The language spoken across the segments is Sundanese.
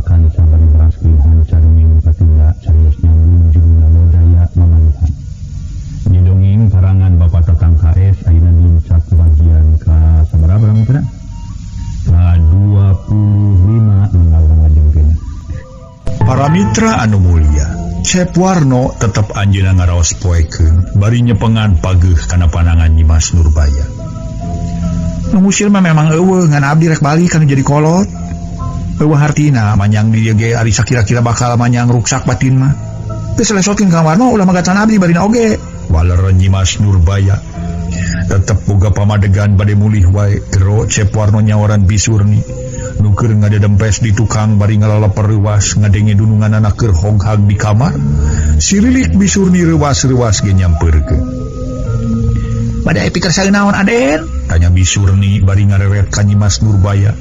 akan sabari baskeun caringin patindak carios nyambung jeung namodaya mamanfaat. Di dongeng karangan Bapak Tatang KS ayeuna dincak bagian ka sabaraha mitra? Ka 25 nunggal ngajengkeun. Para mitra anu mulia, Cep Warno tetep anjeunna ngaraos poekeun bari nyepengan pageuh kana panangan Nyimas Nurbaya. Nu musil mah memang eueuh ngan abdi rek bali kana jadi kolot. Eueuh hartina manyang di dieu ge ari sakira-kira bakal manyang ruksak batin mah. Teu selesotkeun ka Warno ulah magatan abdi barina oge. Waler Nyimas Nurbaya tetep boga pamadegan bade mulih wae gero Cep Warno nyawaran bisurni nu keur ngadedempes di tukang bari ngalaleper reuwas ngadenge dununganna keur hoghag di kamar. Si Lilik bisurni reuwas-reuwas ge nyampeurkeun. Bade pikir saeunaon Aden? Tanya bisurni bari ngareret ka Nyimas Nurbaya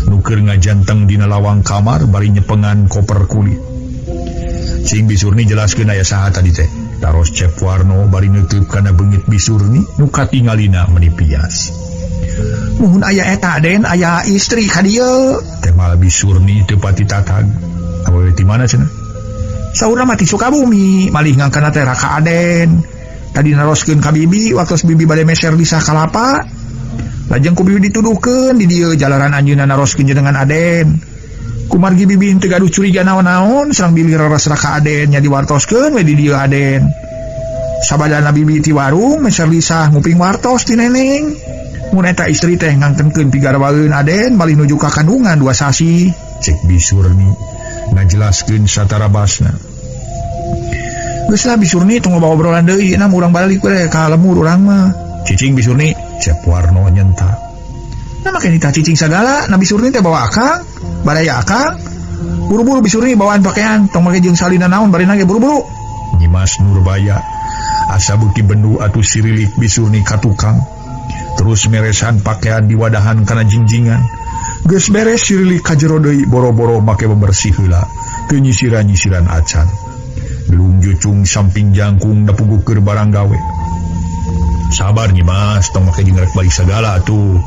nu keur ngajanteng dina lawang kamar bari nyepengan koper kulit. Sing bisurni jelaskeun aya saha tadi teh. Taros Cep Warno bari neuteub kana beungit bisurni nu katingalina menipias. Muhun aya eta Aden, aya istri ka dieu. Teh mal bisurni teu pati tatag. Awewe ti mana cenah? Saurna mah ti Sukabumi, malih ngangkana teh raka Aden. Tadi naroskeun ka bibi waktu bibi bade meser lisah kalapa. Lajeng ku bibi dituduhkeun di dieu jalaran anjeunna naroskeun jenengan Aden. Kumargi bibi teu gaduh curiga naon-naon sareng bilih reres raka Aden nya diwartoskeun we di dieu Aden. Sabadana bibi ti warung meser lisah nguping wartos ti neneng. Mun eta istri teh ngangtengkeun pigarwaeun Aden balik nuju ka kandungan 2 sasi. Cek bisurni ngajelaskeun satara basna. Geus lah bisurni tong bawa obrolan deui na urang balik we ka lemur urang mah. Cicing bisurni, Cep Warno nyentak. Nah make nita cicing sagala, na bisurni teh bawa akang, badaya akang. Buru-buru bisurni bawaan pakaian, tong make jeung salina naon bari nage buru-buru. Nyimas Nurbaya asa beuki bendu atuh si Lilik bisurni ka tukang. Terus meresan pakaian di wadahan kana jingjingan. Geus beres si Lilik ka jero deui boro-boro make bebersih heula teu nyisiran-nyisiran acan. Belum jucung samping jangkung da pugukeun barang gawe. Sabar Nyimas, tong make jeung rek balik sagala atuh.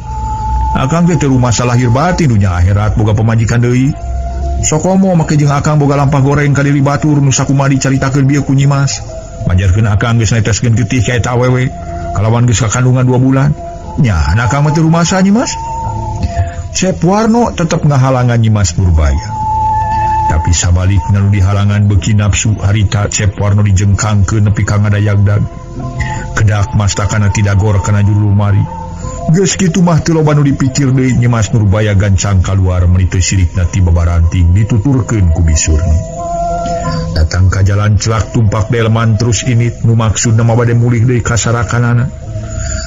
Akang teh teu masalah lahir batin dunya akhirat boga pamajikan deui. Sokomo make jeung akang boga lampah goreng ka diri batur nu sakumaha dicaritakeun bieu ku Nyimas. Majarkeun akang geus neteskeun getih ka eta awewe kalawan geus kakandungan 2 bulan. Nya akang mah teu rumasa Nyimas. Cep Warno tetep ngahalangan Nyimas Nurbaya. Tapi sabalikna nu dihalangan beuki nafsu harita Cep Warno dijengkangkeun nepi ka ngadayagdag. Kedak mastakana tidak gor kana juru lumari. Geus kitu mah teu loba nu dipikir deui Nyimas Nurbaya gancang kaluar meuni teu sirikna ti babaranting dituturkeun ku bisurni. Datang ka jalan celak tumpak delman terus init nu maksudna mah bade mulih deui ka sarakanana.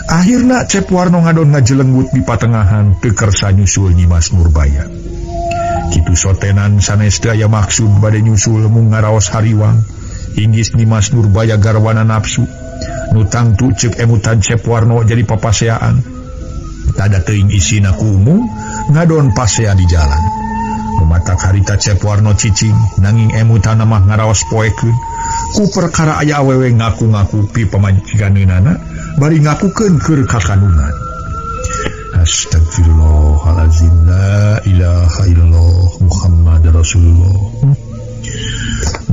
Akhirna Cep Warno ngadon ngajelenggut di patengahan teu kersa nyusul Nyimas Nurbaya. Kitu sotenan sanes teu aya maksud bade nyusul mung ngaraos hariwang. Inggis Nyimas Nurbaya garwana nafsu. Nu tangtu ceuk emutan Cep Warno jadi papaseaan. Tada teuing isina kumu ngadon pasea di jalan. Mematak harita Cep Warno cicing nanging emutan mah ngaraos poekeun ku perkara aya awewe ngaku-ngaku pi pamajikanneunana bari ngakukeun keur kakandungan. Astagfirullahalazim, la ilaha illallah Muhammad Rasulullah.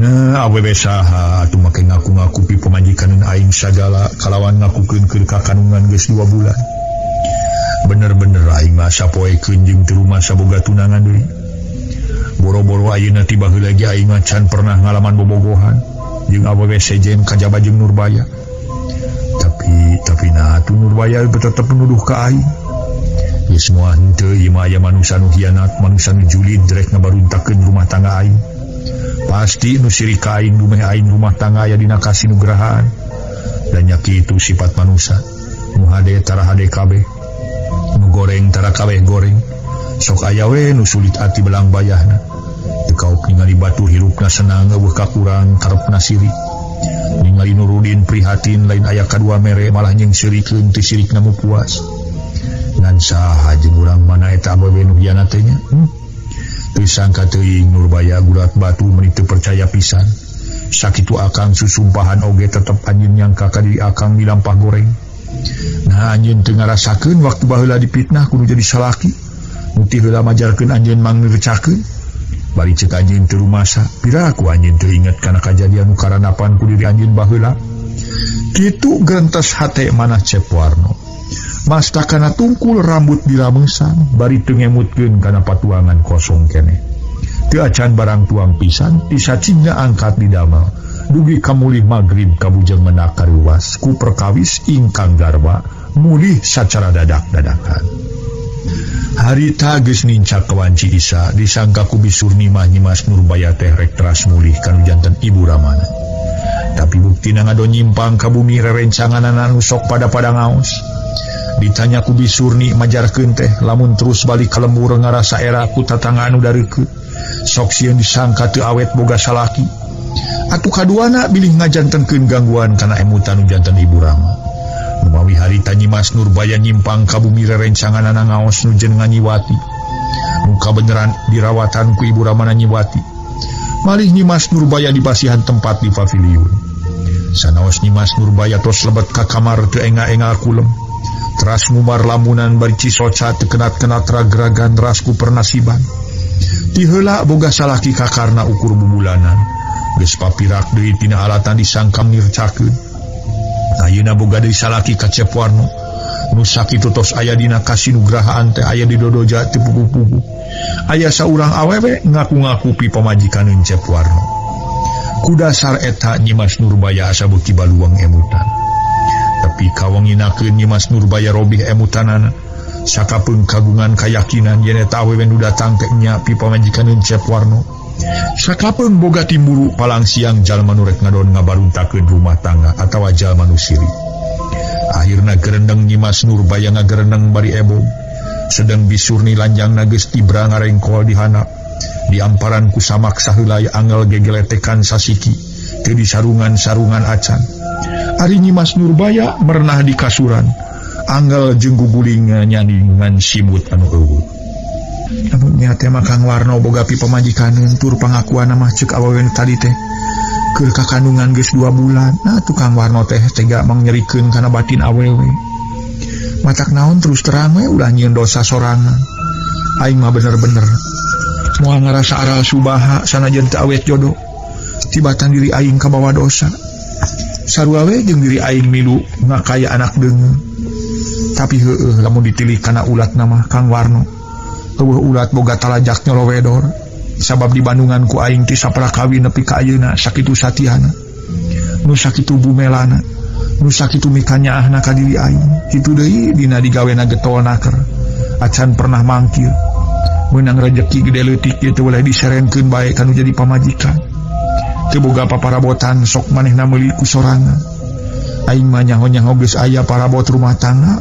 Nah awewe saha atuh make ngaku-ngaku pi pamajikan aing sagala kalawan ngakukeun keur kakandungan geus 2 bulan. Bener-bener aing mah sapoekeun jeung teu rumasa boga tunangan deui. Boro-boro ayeuna tiba heula ge aing mah can pernah ngalaman bobogohan jeung awewe sejen kajaba jeung Nurbaya. Tapi nah atuh Nurbaya tetep menuduh ka aing. Geus moal henteu ieu mah aya manusia nu hianat, manusia nu julid rek ngabaruntakeun rumah tangga aing. Pasti nu sirik ka aing dumeh aing rumah tangga aya dina kasinugrahaan. Dan nya kitu sifat manusia. Nu hade tara hade kabeh. Nu goreng tara kabeh goreng. Sok aya we nu sulit ati belang bayahna. Teu kauk ningali batur hirupna senang eueuh kakurang karepna sirik. Ningali Nurudin prihatin lain aya kadua mere malah nyengsirikeun teu sirikna mu puas. Ngan saha jeung urang mana eta awewe nu hianat teh nya? Teu sangka teuing Nurbaya gulat batu meuni teu percaya pisan. Sakitu akang susumpahan oge tetep anjeun nyangka ka diri akang di lampah goreng. Nah anjeun teu ngarasakeun waktu baheula dipitnah kudu jadi salaki. Nu ti heula majarkeun anjeun mangircakeun. bari cek anjeun teu rumasa piraku anjeun teu inget kana kajadian nu karanapan ku diri anjeun baheula. Kitu gentes hate manah Cep Warno. Masta kana tungkul rambut dilamesan bari teu ngemutkeun kana patuangan kosong keneh. Teu acan barang tuang pisan disacingna angkat didamel dugi kamulih magrib kabujeng menak karuwas ku perkawis ingkang garwa mulih sacara dadak-dadakan. Harita geus nincak ka wanci Isa disangka ku bisurni mah Nyimas Nurbaya teh rek teras mulih kanu janten Ibu Ramana. Tapi buktina ngado nyimpang ka bumi rerencanganana nu sok pada ngaos. Ditanya ku bisurni majarkeun teh lamun terus balik ka lembur ngarasa era ku tatangga anu dareukeut sok sieun disangka teu awet boga salaki. Atuh kaduana bilih ngajantenkeun gangguan kana emutan nu janten Ibu Rama. Numawi harita Nyimas Nurbaya nyimpang ka bumi rerencanganana ngaos nu jenengan Nyiwati. Muka beneran dirawatan ku Ibu Ramana Nyiwati. Malih Nyimas Nurbaya dibasihan tempat di paviliun. Sanaos Nyimas Nurbaya tos lebet ka kamar teu enga-enga kulem. Teras ngumar lamunan bari cisoca teu kenat-kenat ragragan ras ku pernasiban. Ti heula boga salaki kakarna ukur bubulanan. Geus papirak deui tina alatan disangka nircakeun. Ayeuna boga deui salaki ka Cep Warno. Nu sakitu tos aya dina kasinugrahaan teh aya di dodoja teu pugu-pugu. Aya saurang awewe ngaku-ngaku pi pamajikaneun Cep Warno. Ku dasar eta Nyimas Nurbaya asa beuki baluang emutan. Tapi kawanginakeun Nyimas Nurbaya robih emutanana. Sakapeung kagungan kayakinan yen eta awewe nu datang teh nya pi pamajikaneun Cep Warno. Sakapeung boga timburu palang siang jalma nu rek ngadon ngabaruntakeun rumah tangga atawa jalma nu siri. Akhirna gerendeng Nyimas Nurbaya ngagerendeng bari ebom. Sedang bisurni lanjangna geus tibra ngarengkol di handap. Diamparan ku samak saheula angel gegeletekan sasiki teu disarungan-sarungan acan. Ari Nyimas Nurbaya merenah di kasuran. Angel jeung guguling nyaningan simut anu eueuh. Anu nya teh mah Kang Warno boga pi pamajikaneun tur pangakuanna mah ceuk awewe tadi teh keur kakandungan geus 2 bulan. Nah tuh Kang Warno teh tega mangyerikeun kana batin awewe. Matak naon terus terang we ulah nyieun dosa sorangan. Aing mah bener-bener moal ngarasa aral subaha sanajan teu awet jodoh. Tibatan diri aing kabawa dosa. Sarua we jeung diri aing milu ngakaya anak deungeun. Tapi heueuh lamun ditilih kana ulatna mah Kang Warno. Eueuh ulat boga talajak nyolowedor. Sabab di Bandungan ku aing ti saprakawin nepi ka ayeuna sakitu satihana. Nu sakitu bumelana. Nu sakitu mikanyaahna ka diri aing. Kitu deui dina digawena getolnaker. Acan pernah mangkir. Meunang rejeki gede leutik ieu teu boleh diserenkeun bae kanu jadi pamajikan. Teu boga paparabotan sok manehna meuli ku sorangan. Aing mah nyaho-nyaho geus aya parabot rumah tangga.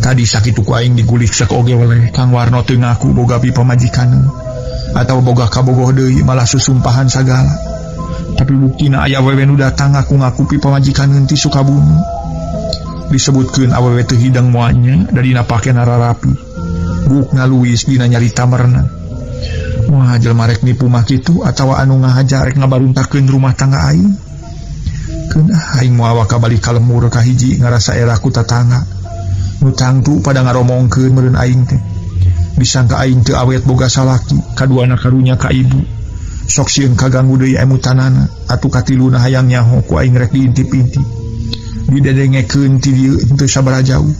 Tadi sakitu ku aing digulik sek oge oleh Kang Warno teu ngaku boga pi pamajikaneun atawa boga kabogoh deui malah susumpahan sagala. Tapi buktina aya awewe nu datang ngaku-ngaku pi pamajikaneun ti Sukabumi. Disebutkeun awewe teu hidang moalnya da dina pakena rarapi. Buk ngaluis dina nyarita merenang. Wah jelema rek nipu mah kitu atawa anu ngahaja rek ngabaruntakeun rumah tangga aing. Keun aing moal waka balik ka lembur ka hiji ngarasa era ku tatangga. Nu tangtu pada ngaromongkeun meureun aing teh. Disangka aing teu awet boga salaki, kaduana karunya ka ibu. Sok sieun kaganggu deui emutanana, atuh katiluna hayang nyaho ku aing rek diintip-intip. Didedengekeun ti dieu teu sabaraha jauh.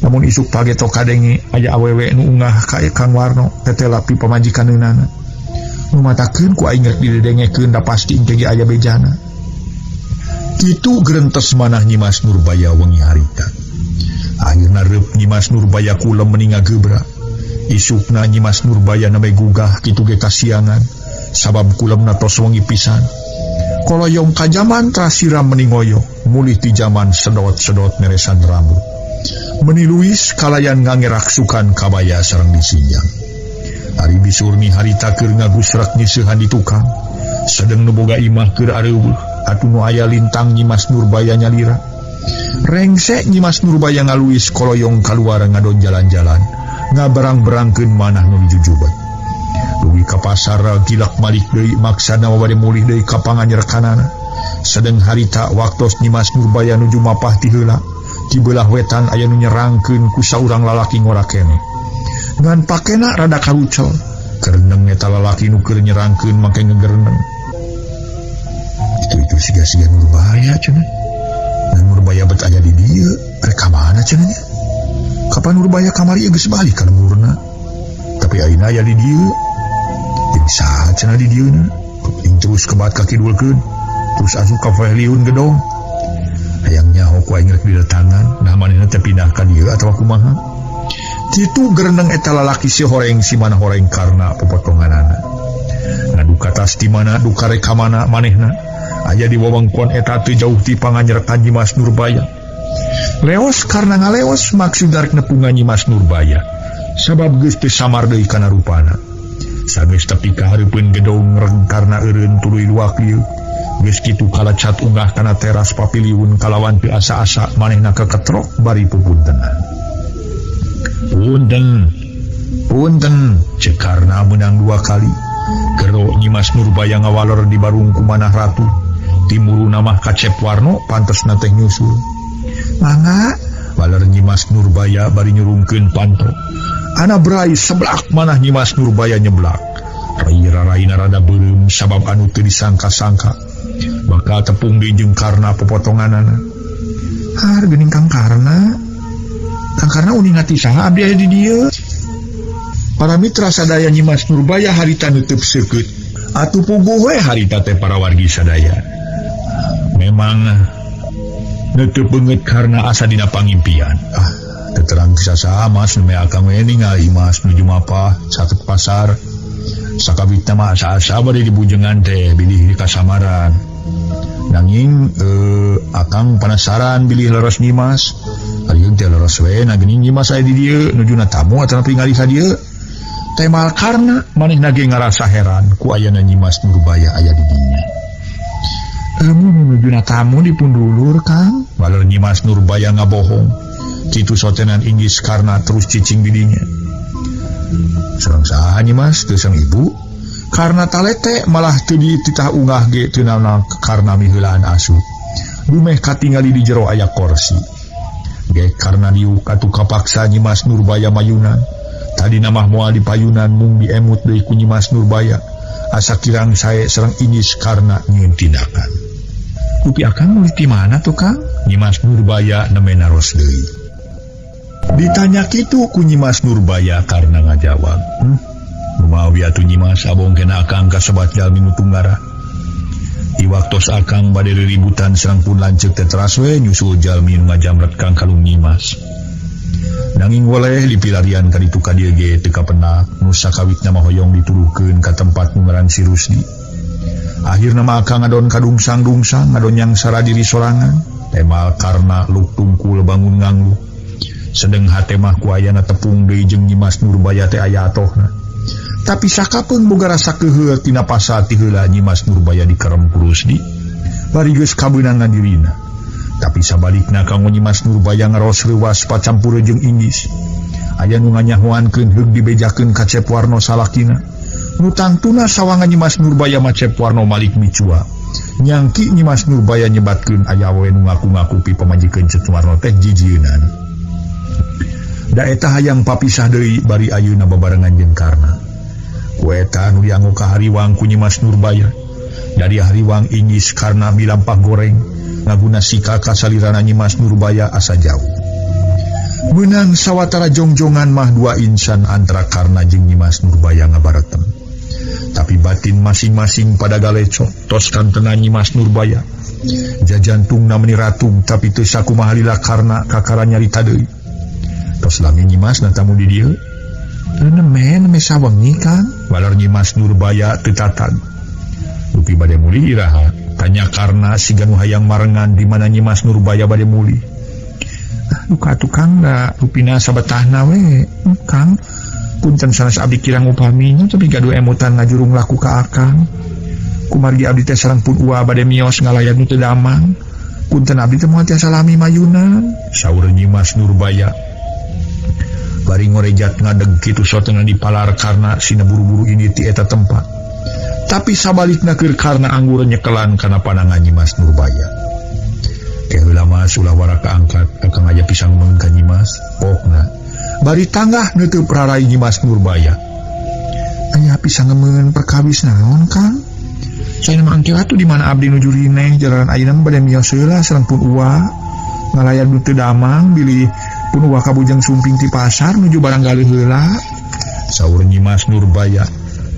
Namun isuk page tok kadenge aya awewe nu ungah ka Kang Warno tetela pi pamajikaneunana. Nu matakeun ku aing rek didedengekeun da pasti engke ge aya bejana. Kitu gerentes manah Nyimas Nurbaya wengi harita. Akhirna reup Nyimas Nurbaya kulem meninga gebra. Isukna Nyimas Nurbaya name gugah kitu ge kasiangan sabab kulemna tos wengi pisan. Koloyong ka jaman trasiram meningoyo mulih ti jaman sedot-sedot meresan rambut. Meni luis kalayan ngangeraksukan kabaya sareng disinjang. Ari bisurni harita keur ngagusrak nyiseuhan di tukang. Sedeng nu boga imah keur areueuh atuh nu aya lintang Nyimas Nurbaya nyalira. Rengsek Nyimas Nurbaya ngaluis koloyong kaluar ngadon jalan-jalan ngaberang-berangkeun manah nu dijujubat. Dugi ka pasar gilak malik deui maksana wabade mulih deui ka panganyerekanana. Sedeng harita waktos Nyimas Nurbaya nuju mapah ti heula di belah wetan aya nu nyerangkeun ku saurang lalaki ngora keneh. Ngan pakena rada karucol kereneng eta lalaki nu keur nyerangkeun make ngegereneng. Itu siga-siga Nurbaya cenah. Dan Nurbaya bet aya di dieu, rek ka mana cenah nya? Kapan Nurbaya kamari geus balik ka lemurna? Tapi ayeuna aya di dieu. Jeung saha cenah di dieu na? Terus kebat kaki dulkeun, terus asup ka paviliun gedong. Hayangnya ku aing rek didatangan, nah manehna teh pindah ka dieu atawa kumaha? Kitu gereneng eta lalaki si horeng si mana horeng karena pepotonganana. Ngadu katas di mana duka rek ka mana manehna? Aya di wewengkon eta teu jauh ti panganyerkan Nyimas Nurbaya. Leos karena ngaleos maksud rek nepungan Nyimas Nurbaya. Sabab geus teu samar deui kana rupana. Sageus tepi ka hareupeun gedong reng karena eureun tuluy luak ieu. Geus kitu kalacat unggah kana teras paviliun kalawan teu asa-asa manehna keketrok bari pupuntenan. Punten, cekarna menang 2 kali. Gero Nyimas Nurbaya ngawalor di barung kumanah ratu. Timuru namah Kacep Warno pantosna teh nyusul. Mangga, waler Nyimas Nurbaya bari nyurungkeun panto. Ana brai seblak manah Nyimas Nurbaya nyeblak. Rai-raina rada beureum sabab anu teu disangka-sangka bakal tepung deui jeung karna pepotonganana. Har geuning Kang Karna. Kang Karna uning ati saha abdi aya di dieu. Para mitra sadaya Nyimas Nurbaya harita neuteub seukeut. Atuh puguh we harita teh para wargi sadaya. Memang neuteub beungeut karena asa dina pangimpian. Teu terang kisah saha Mas nu akang we ningali Mas nuju mapah sakeut pasar. Sakabitna mah asa-asa bade dibujengan teh bilih di kasamaran. Nanging akang penasaran bilih leros Nyimas. Alieu teh leros we na geuning Nyimas aya di dieu nujuna tamu atawa ningali ka dieu. Temal karna manehna ge ngarasa heran ku ayana Nyimas Nurbaya aya di dinya. Nujuna tamu dipundulur Kang. Waler Nyimas Nurbaya ngabohong. Kitu sotenan Inggris karna terus cicing di dinya. Sareng saha Nyimas teu sang ibu? Karena talete malah teu dititah unggah ge teu naon karna miheulaan asup. Dumeh katingali di jero aya kursi. Ge karena diuk atuh kapaksa Nyimas Nurbaya mayunan. Tadi namah moal dipayunan mung diemut deui ku Nyimas Nurbaya. Asa kirang sae sareng Inggris karna nyieun tindakan. Upi akang mulih ti mana tuh Kang? Nyimas Nurbaya nemena ros deui. Ditanya kitu ku Nyimas Nurbaya karena ngajawab. Rumawi atuh Nyimas abong kena akang kasebat jalmi nu tunggara. Di waktos akang bade riributan serang pun lanceuk teh teras we nyusul jalmi nu ngajamret Kang kalung Nyimas. Nanging woleh dipilarian ka ditu ka dieu ge teu kapenak nu sakawitna mah hoyong dituduhkeun ka tempat nu ngaran si Rusdi. Akhirna mah akang ngadon kadungsang-dungsang ngadon yang sara diri sorangan. Temal karna luk tungkul bangun nganglu. Sedeng hate mah ku ayana tepung deui jeung Nyimas Nurbaya teh aya atohna. Tapi sakapeung boga rasa keuheur tina pasa ti heula Nyimas Nurbaya dikerem ku Rusdi bari geus kabeunangan dirina. Tapi sabalikna kanggo Nyimas Nurbaya ngaros reuwas pacampur jeung Inggris. Aya nu nganyahoankeun heug dibejakeun Kacep Warno salakina. Nu tangtuna sawangan Nyimas Nurbaya Macep Warno Malik Micua. Nyangki Nyimas Nurbaya nyebatkeun aya we nu ngaku-ngaku pi pamajikeun Cet Warno teh jijieun. Da eta hayang papisah deui bari ayeuna babarengan jeung Karna. Ku eta nu dianggo ka hariwang ku Nyimas Nurbaya. Dari hariwang Inggris karna bilampah goreng ngaguna sika kasalirana Nyimas Nurbaya asa jauh. Menang sawatara jongjongan mah 2 insan antara Karna jeung Nyimas Nurbaya ngabaretem. Tapi batin masing-masing pada galecok tos kantena Nyimas Nurbaya. Jajantungna meni ratung tapi teu sakumaha lila Karna kakara nyarita deui. Tos lami Nyimas natamu di dieu. Neme sawengi Kang. Walar Nyimas Nurbaya teu tatag. Dupi bade muli iraha. Tanya Karna siga nu hayang marengan di mana Nyimas Nurbaya bade muli. Duka tukang da rupina sabetahna we. Kang, punten sanes abdi kirang upaminya tapi gaduh emutan ngajurung laku ka akang. Kumargi abdi teh sareng pun ua bade mios ngalayan nu teu damang. Punten abdi teh moal tiasa lami mayunan. Saur Nyimas Nurbaya. Bari ngorejat ngadeg kitu sotenan dipalar karna sina buru-buru ini ti eta tempat. Tapi sabalikna keur karna anggur nyekelan kana pandangan Nyimas Nurbaya. Heula mah ulah wara kaangkat akang aya pisang meung ka Nyimas. Pokna bari tanggah neuteub rarai Nyimas Nurbaya. Aya bisa ngemen perkawis naon Kang? Saya nama angkira tuh di mana abdi nuju rineh jalanan ayeuna bade miyos heula sareng pun uwa ngalayan nu teu damang bilih pun uwa kabujang sumping ti pasar nuju barang galih heula. Saur Nyimas Nurbaya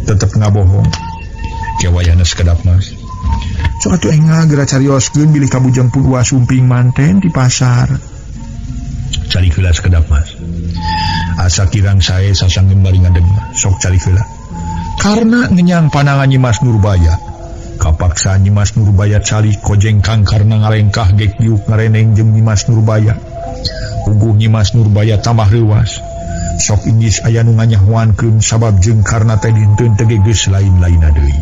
tetep ngabohong. Kewayana sekedap Mas. Sok atuh enga geura carioskeun bilih kabujang pun uwa sumping manten di pasar. Cari heula sekedap Mas. Asa kirang sae sasanggeum bari ngadeg sok cari heula. Karena ngenyang panangan Nyimas Nurbaya, kapaksa Nyimas Nurbaya cali kojengkang karena ngalengkah gek diuk ngareneng jeung Nyimas Nurbaya. Uguh Nyimas Nurbaya tambah leuwas. Sok inggis aya nu nganyahwankeun sabab jeung karna teh dinteun teu geus lain-lainna deui.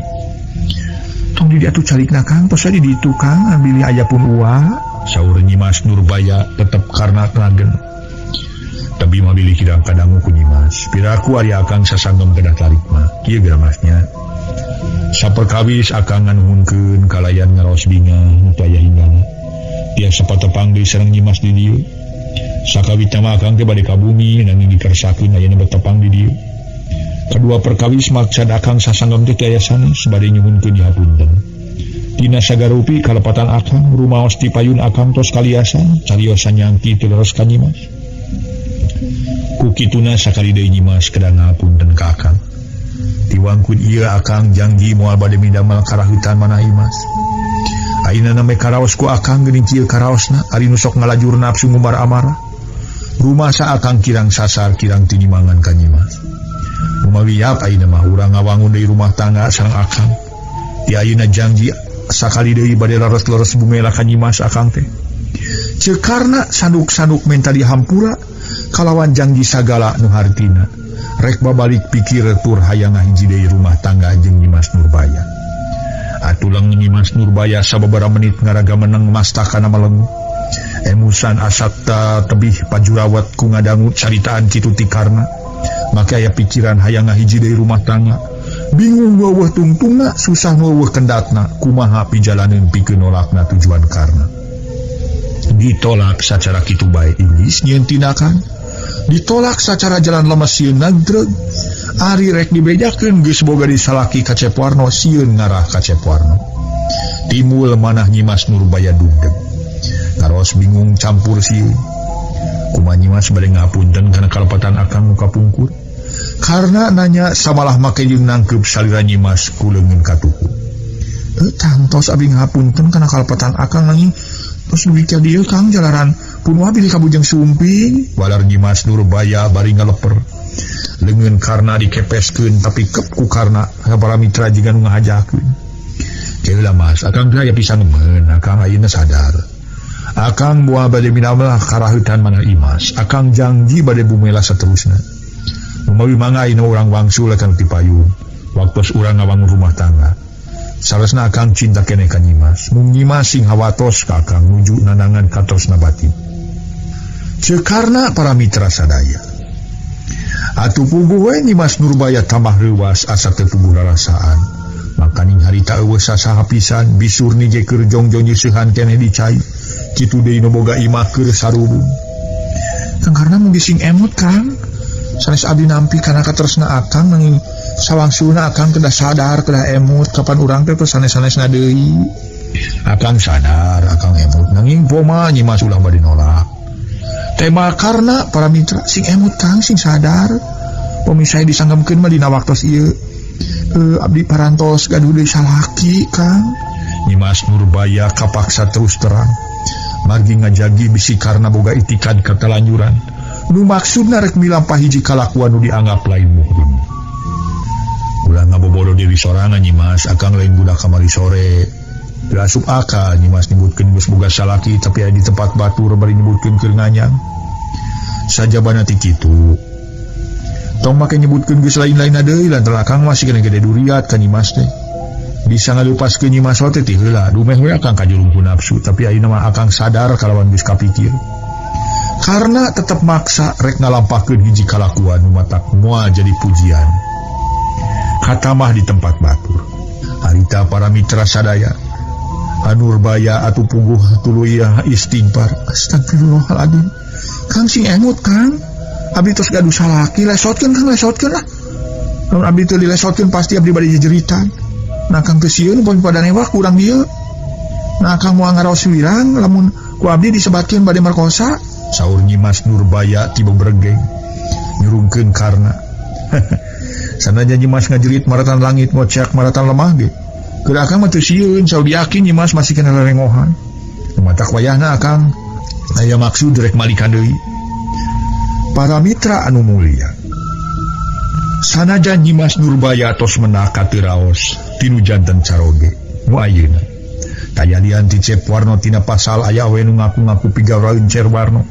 Tong di atuh calikna Kang, tos di ditu Kang ambil aya pun uwa. Saur Nyimas Nurbaya tetep karna tenagen. Tapi mabilih kirang kadangu ku Nyimas. Piraku ari akang sasanggem kedah tarik mah. Kieu geura Masnya. Saperkawis akang nganuhunkeun kalayan ngaraos binga nu aya hinggana. Tiasa patepang deui sareng Nyimas di dieu. Sakawitna mah akang teh bade ka bumi nanging dikersakeun ayeuna betepang di dieu. Kadua perkawis maksad akang sasanggem teh aya sanes bade nyuhunkeun dihapunten. Dina sagarupi kalepatan akang rumaos ti payun akang tos kaliasan cariosan nyangki teu leres ka Nyimas. Kukituna sakali deui Nyimas kedah ngapunten ka akang. Tiwangkun ieu akang janji moal bade midamel karahutan manah Imas. Ayeuna name karaos ku akang geuning kieu karaosna ari nu sok ngalajur nafsu ngumbar amarah. Rumasa akang kirang sasar kirang tinimangan ka Nyimas. Rumawiap ayeuna mah urang ngawangun deui rumah tangga sareng akang. Ti ayeuna janji sakali deui bade leres-leres bumela ka Nyimas akang teh. Cekarna sanduk-sanduk menta dihampura kalawan janji sagala nu hartina. Rek babalik pikir tur hayang ngahiji deui rumah tangga jeung Nyimas Nurbaya. Atulang Nyimas Nurbaya sababaraha menit ngaraga meneng mastakana melenguh. Emusan asapta tebih pajurawat ku ngadangu caritaan kitu ti karna. Maka aya pikiran hayang ngahiji deui rumah tangga. Bingung weueuh tungtungna, susah weueuh kendatna, kumaha pijalaneun pikeun nolakna tujuan karna. Ditolak sacara kitu bae Inggris nyieun tindakan. Ditolak sacara jalan lemes sieun ngagdreug. Ari rek dibejakeun geus boga disalaki ka Cepuarno sieun ngarah ka Cepuarno. Timbul manah Nyimas Nurbaya dugdeg. Ngaros bingung campur sieun. Kumaha Nyimas bade ngapunten kana kalepatan akang nu kapungkur. Karena nanya samalah make jeung nangkeup salira Nyimas ku leungeun katuku. Tantos abdi ngapunten kana kalepatan akang nanging terus dugi ka dieu Kang jalaran pun wae bilih kabujang sumping. Walar Nyimas Nurbaya bari ngaleper. Leungeun karna dikepeskeun tapi kep ku karna sabaraha mitra jiga nu ngahajakeun. Keula Mas, akang teh aya pisan nemen, akang ayeuna sadar. Akang moal bade midamel karahutan manah Imas. Akang janji bade bumela saterusna. Umawi mangga ayeuna urang wangsul akang ti payun. Waktos urang ngawangun rumah tangga. Saresna akang cinta keneh ka Nyimas. Mung Nyimas sing hawatos ka akang nuju nanangan katosna batin. Cekarna para mitra sadaya. Atuh puguh we Nyimas Nurbaya tambah leuwas asa teu puguh rarasaan. Makaning harita eueuh sasaha pisan bisur nige keur jongjong nyeusehan keneh dicai. Kitu deui nu boga imah keur sarubung. Kang karna mun sing emot Kang. Sanes abdi nampi kana katresna akang nanging sawangsulna akang kedah sadar kedah emut kapan urang teh sanes-sanesna deui. Akang sadar akang emut nanging poma Nyimas ulah bade nolak. Tema karena para mitra sing emut Kang sing sadar pemisah disanggemkeun mah dina waktos ieu. Abdi parantos gaduh deui salaki Kang. Nyimas Nurbaya kapaksa terus terang. Margi ngajagi bisi karena boga itikad katalanjuran. Nu maksudna rek milampah hiji kalakuan nu dianggap lain muhrim. Ulah ngabobodo diri sorangan Nyimas akang lain budak kamari sore. Asup aka Nyimas nyebutkeun geus boga salaki tapi aya di tempat batur bari nyebutkeun keur nganyang. Sajabana ti kitu. Tong make nyebutkeun geus lain-lainna deui lantaran akang masih kena gede duriat ka Nyimas teh. Bisa ngalupaskeun Nyimas teh ti heula dumeh we akang kajulungku nafsu tapi ayeuna mah akang sadar kalawan geus kapikir. Karena tetap maksa rek ngalampahkeun hiji kalakuan nu matak moal jadi pujian. Katamah di tempat batur. Harita para mitra sadaya. Nurbaya atuh puguh tuluy istighfar. Astagfirullahaladzim. Kang sing emut Kang. Abdi tos gaduh salaki lesotkeun Kang lesotkeun lah. Lamun abdi teu dilesotkeun pasti abdi bade jejeritan. Nah Kang teu sieun poin pada newah kurang dieu. Nah Kang moal ngaraos wirang lamun ku abdi disebatkeun bade merkosa. Saur Nyimas Nurbaya tiba beregeng nyurungkeun karna. Sanajan Nyimas ngajerit maratan langit ngocak maratan lemah ge. Keur akang mah teu sieun saur yakin Nyimas masih kena lerengohan. Matak wayahna akang aya maksud rek malika deui. Para mitra anu mulia, sanajan Nyimas Nurbaya tos menaka teu raos tinu janten Caroge nu ayeuna tayalian ti Cep Warno tina pasal aya we nu ngaku-ngaku pigawraeun Cer Warno.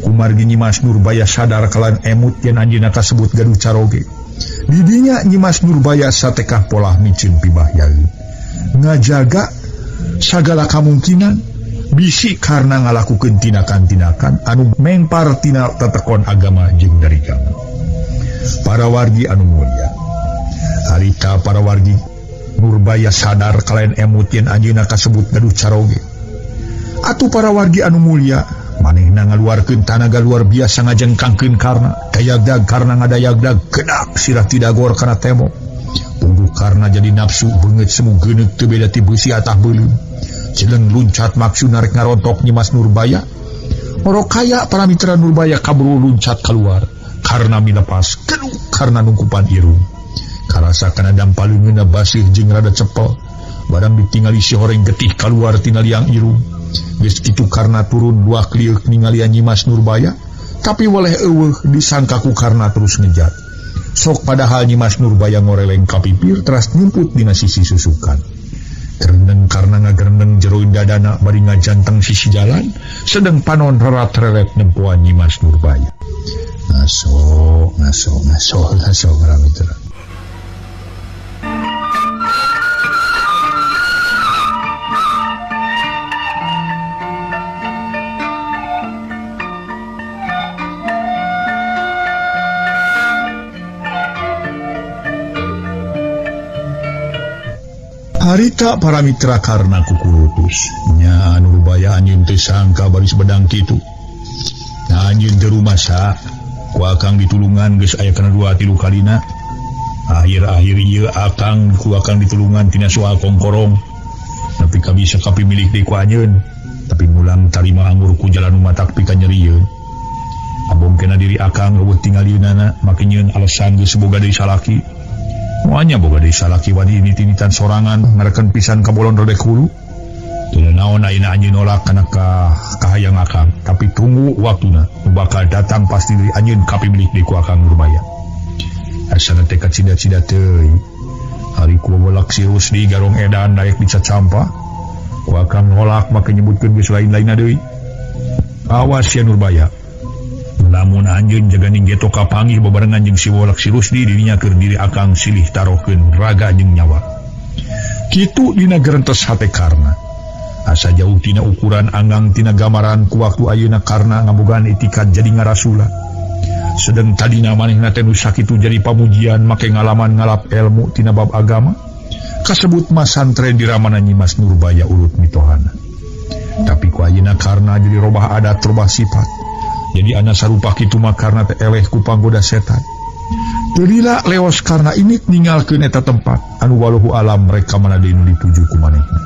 Kumargi Nyimas Nurbaya sadar kalan emut yen anjeunna kasebut gaduh Caroge. Didinya Nyimas Nurbaya satekah polah micin pibahyaeun ngajaga sagala kamungkinan bisi karena ngalakukeun tindakan-tindakan anu mengpar tina tetekon agama jeung dari kamu. Para wargi anu mulia, harita para wargi Nurbaya sadar kalayan emut yen anjeunna kasebut gaduh Caroge. Atuh para wargi anu mulia, manehna ngaluarkeun tanaga luar biasa ngajengkangkeun karna dayagdag karna ngadayagdag gedak sirah tidagor kana tembok. Pungguh karna jadi nafsu beungeut semu geuneuk teu beda ti beusi atah beuleuh. Jeleng luncat maksud narik ngarontok Nyimas Nurbaya. Orok kaya para mitra Nurbaya kaburu luncat keluar karena milepas keduk karena nungkupan irung. Karasa kana dampaleungeunna basih jeung rada cepel. Barang ditingali si horeng getih keluar tina liang irung. Geus kitu karena turun dua kliuk ningali Nyimas Nurbaya, tapi waleh eueuh disangka ku karna terus ngejat. Sok padahal Nyimas Nurbaya ngoreleng kapipir teras nyumput dina sisi susukan. Gerendeng karena ngagerendeng jeroin dadana bari ngajanteng sisi jalan, sedang panon rerat-reret nempuan Nyimas Nurbaya. Ngaso para mitra. Harita para mitra karena kukurutus nya Nurbaya anjeun teu sangka baris bedang kitu. Nah anjeun teu rumasa ku akang ditulungan geus aya kana 2-3 kalina. Akhir-akhir ieu akang ku akang ditulungan tina soal kongkorong. Tapi kabisa kapimilik deui ku anjeun. Tapi mulang tarima anggur ku jalan matak pika nyerieun. Abong kena diri akang eueuh tingalieunana make nyieun alesan geus boga deui salaki. Moanya boga deui salaki wani nitinitan sorangan ngarekeun pisan ka bolon rodek hulu. Teu naon ayeuna anjeun nolak kana kahayang akang, tapi tunggu waktuna nu bakal datang pasti deui anjeun kapimilik deui ku akang Nurbaya. Asana teh kacida-cida teuy. Hari ku bolak si Rusdi garong edan daek dicacampa. Ku akang nolak make nyebutkeun geus lain-lainna deui. Awas ya Nurbaya. Lamun anjeun jaga ninggeto kapanggih bebarengan jeung si Wolak si Rusdi dirinya keur diri akang silih tarohkeun raga jeung nyawa. Kitu dina gerentes hate karna. Asa jauh tina ukuran anggang tina gamaran ku waktu ayeuna karna ngabogaan etikat jadi ngarasula. Sedeng tadina manehna teh nu sakitu jadi pamujian make ngalaman ngalap ilmu tina bab agama. Kasebut masantren di ramana Nyimas Nurbaya urut mitohana. Tapi ku ayeuna karna jadi robah adat robah sifat. Jadi anak sarupa kitu mah karna teh eleh ku panggoda setan. Teu lila leos karna ini ninggalkeun eta tempat anu waluhu alam mereka mana deui nu dituju ku manehna.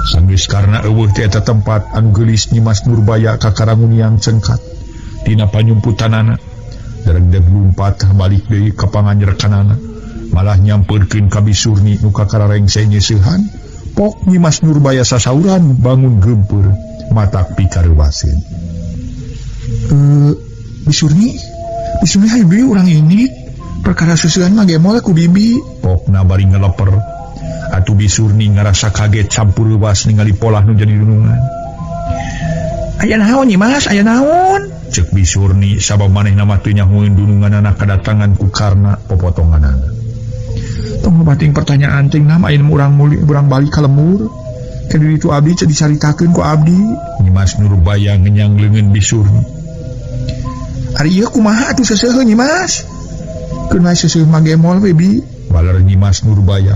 Sanggeus karna eueuh teh eta tempat anu geulis Nyimas Nurbaya ka karangun cengkat dina panyumputanana. Dereg-deg lumpat balik deui ka panganyerekanana. Malah nyampeurkeun ka bisurni nu kakararengse nyeusehan. Pok Nyimas Nurbaya sasauran bangun gempeur matak pikareuwaseun. Bisurni hayu bibi urang ini perkara susuhan mah gemol ku bibi. Pokna bari ngeleper. Atuh Bisurni ngarasa kaget campur leuwas ningali polah nu jadi dunungan. Aya naon Nyimas, aya naon? Cek Bisurni sabab manehna mah teu nyahoeun dununganna kadatangan ku karna popotonganana. Tong bating pertanyaan ting nam ayeuna urang muli urang balik ka lembur. Kediri itu abdi cek dicaritakeun ku abdi. Nyimas Nurbaya ngenyang leungeun Bisurni. Ari ieu kumaha atuh seseuheun Nyimas? Keun wae seseuh mah gemol bebi. Baler Nyimas Nurbaya.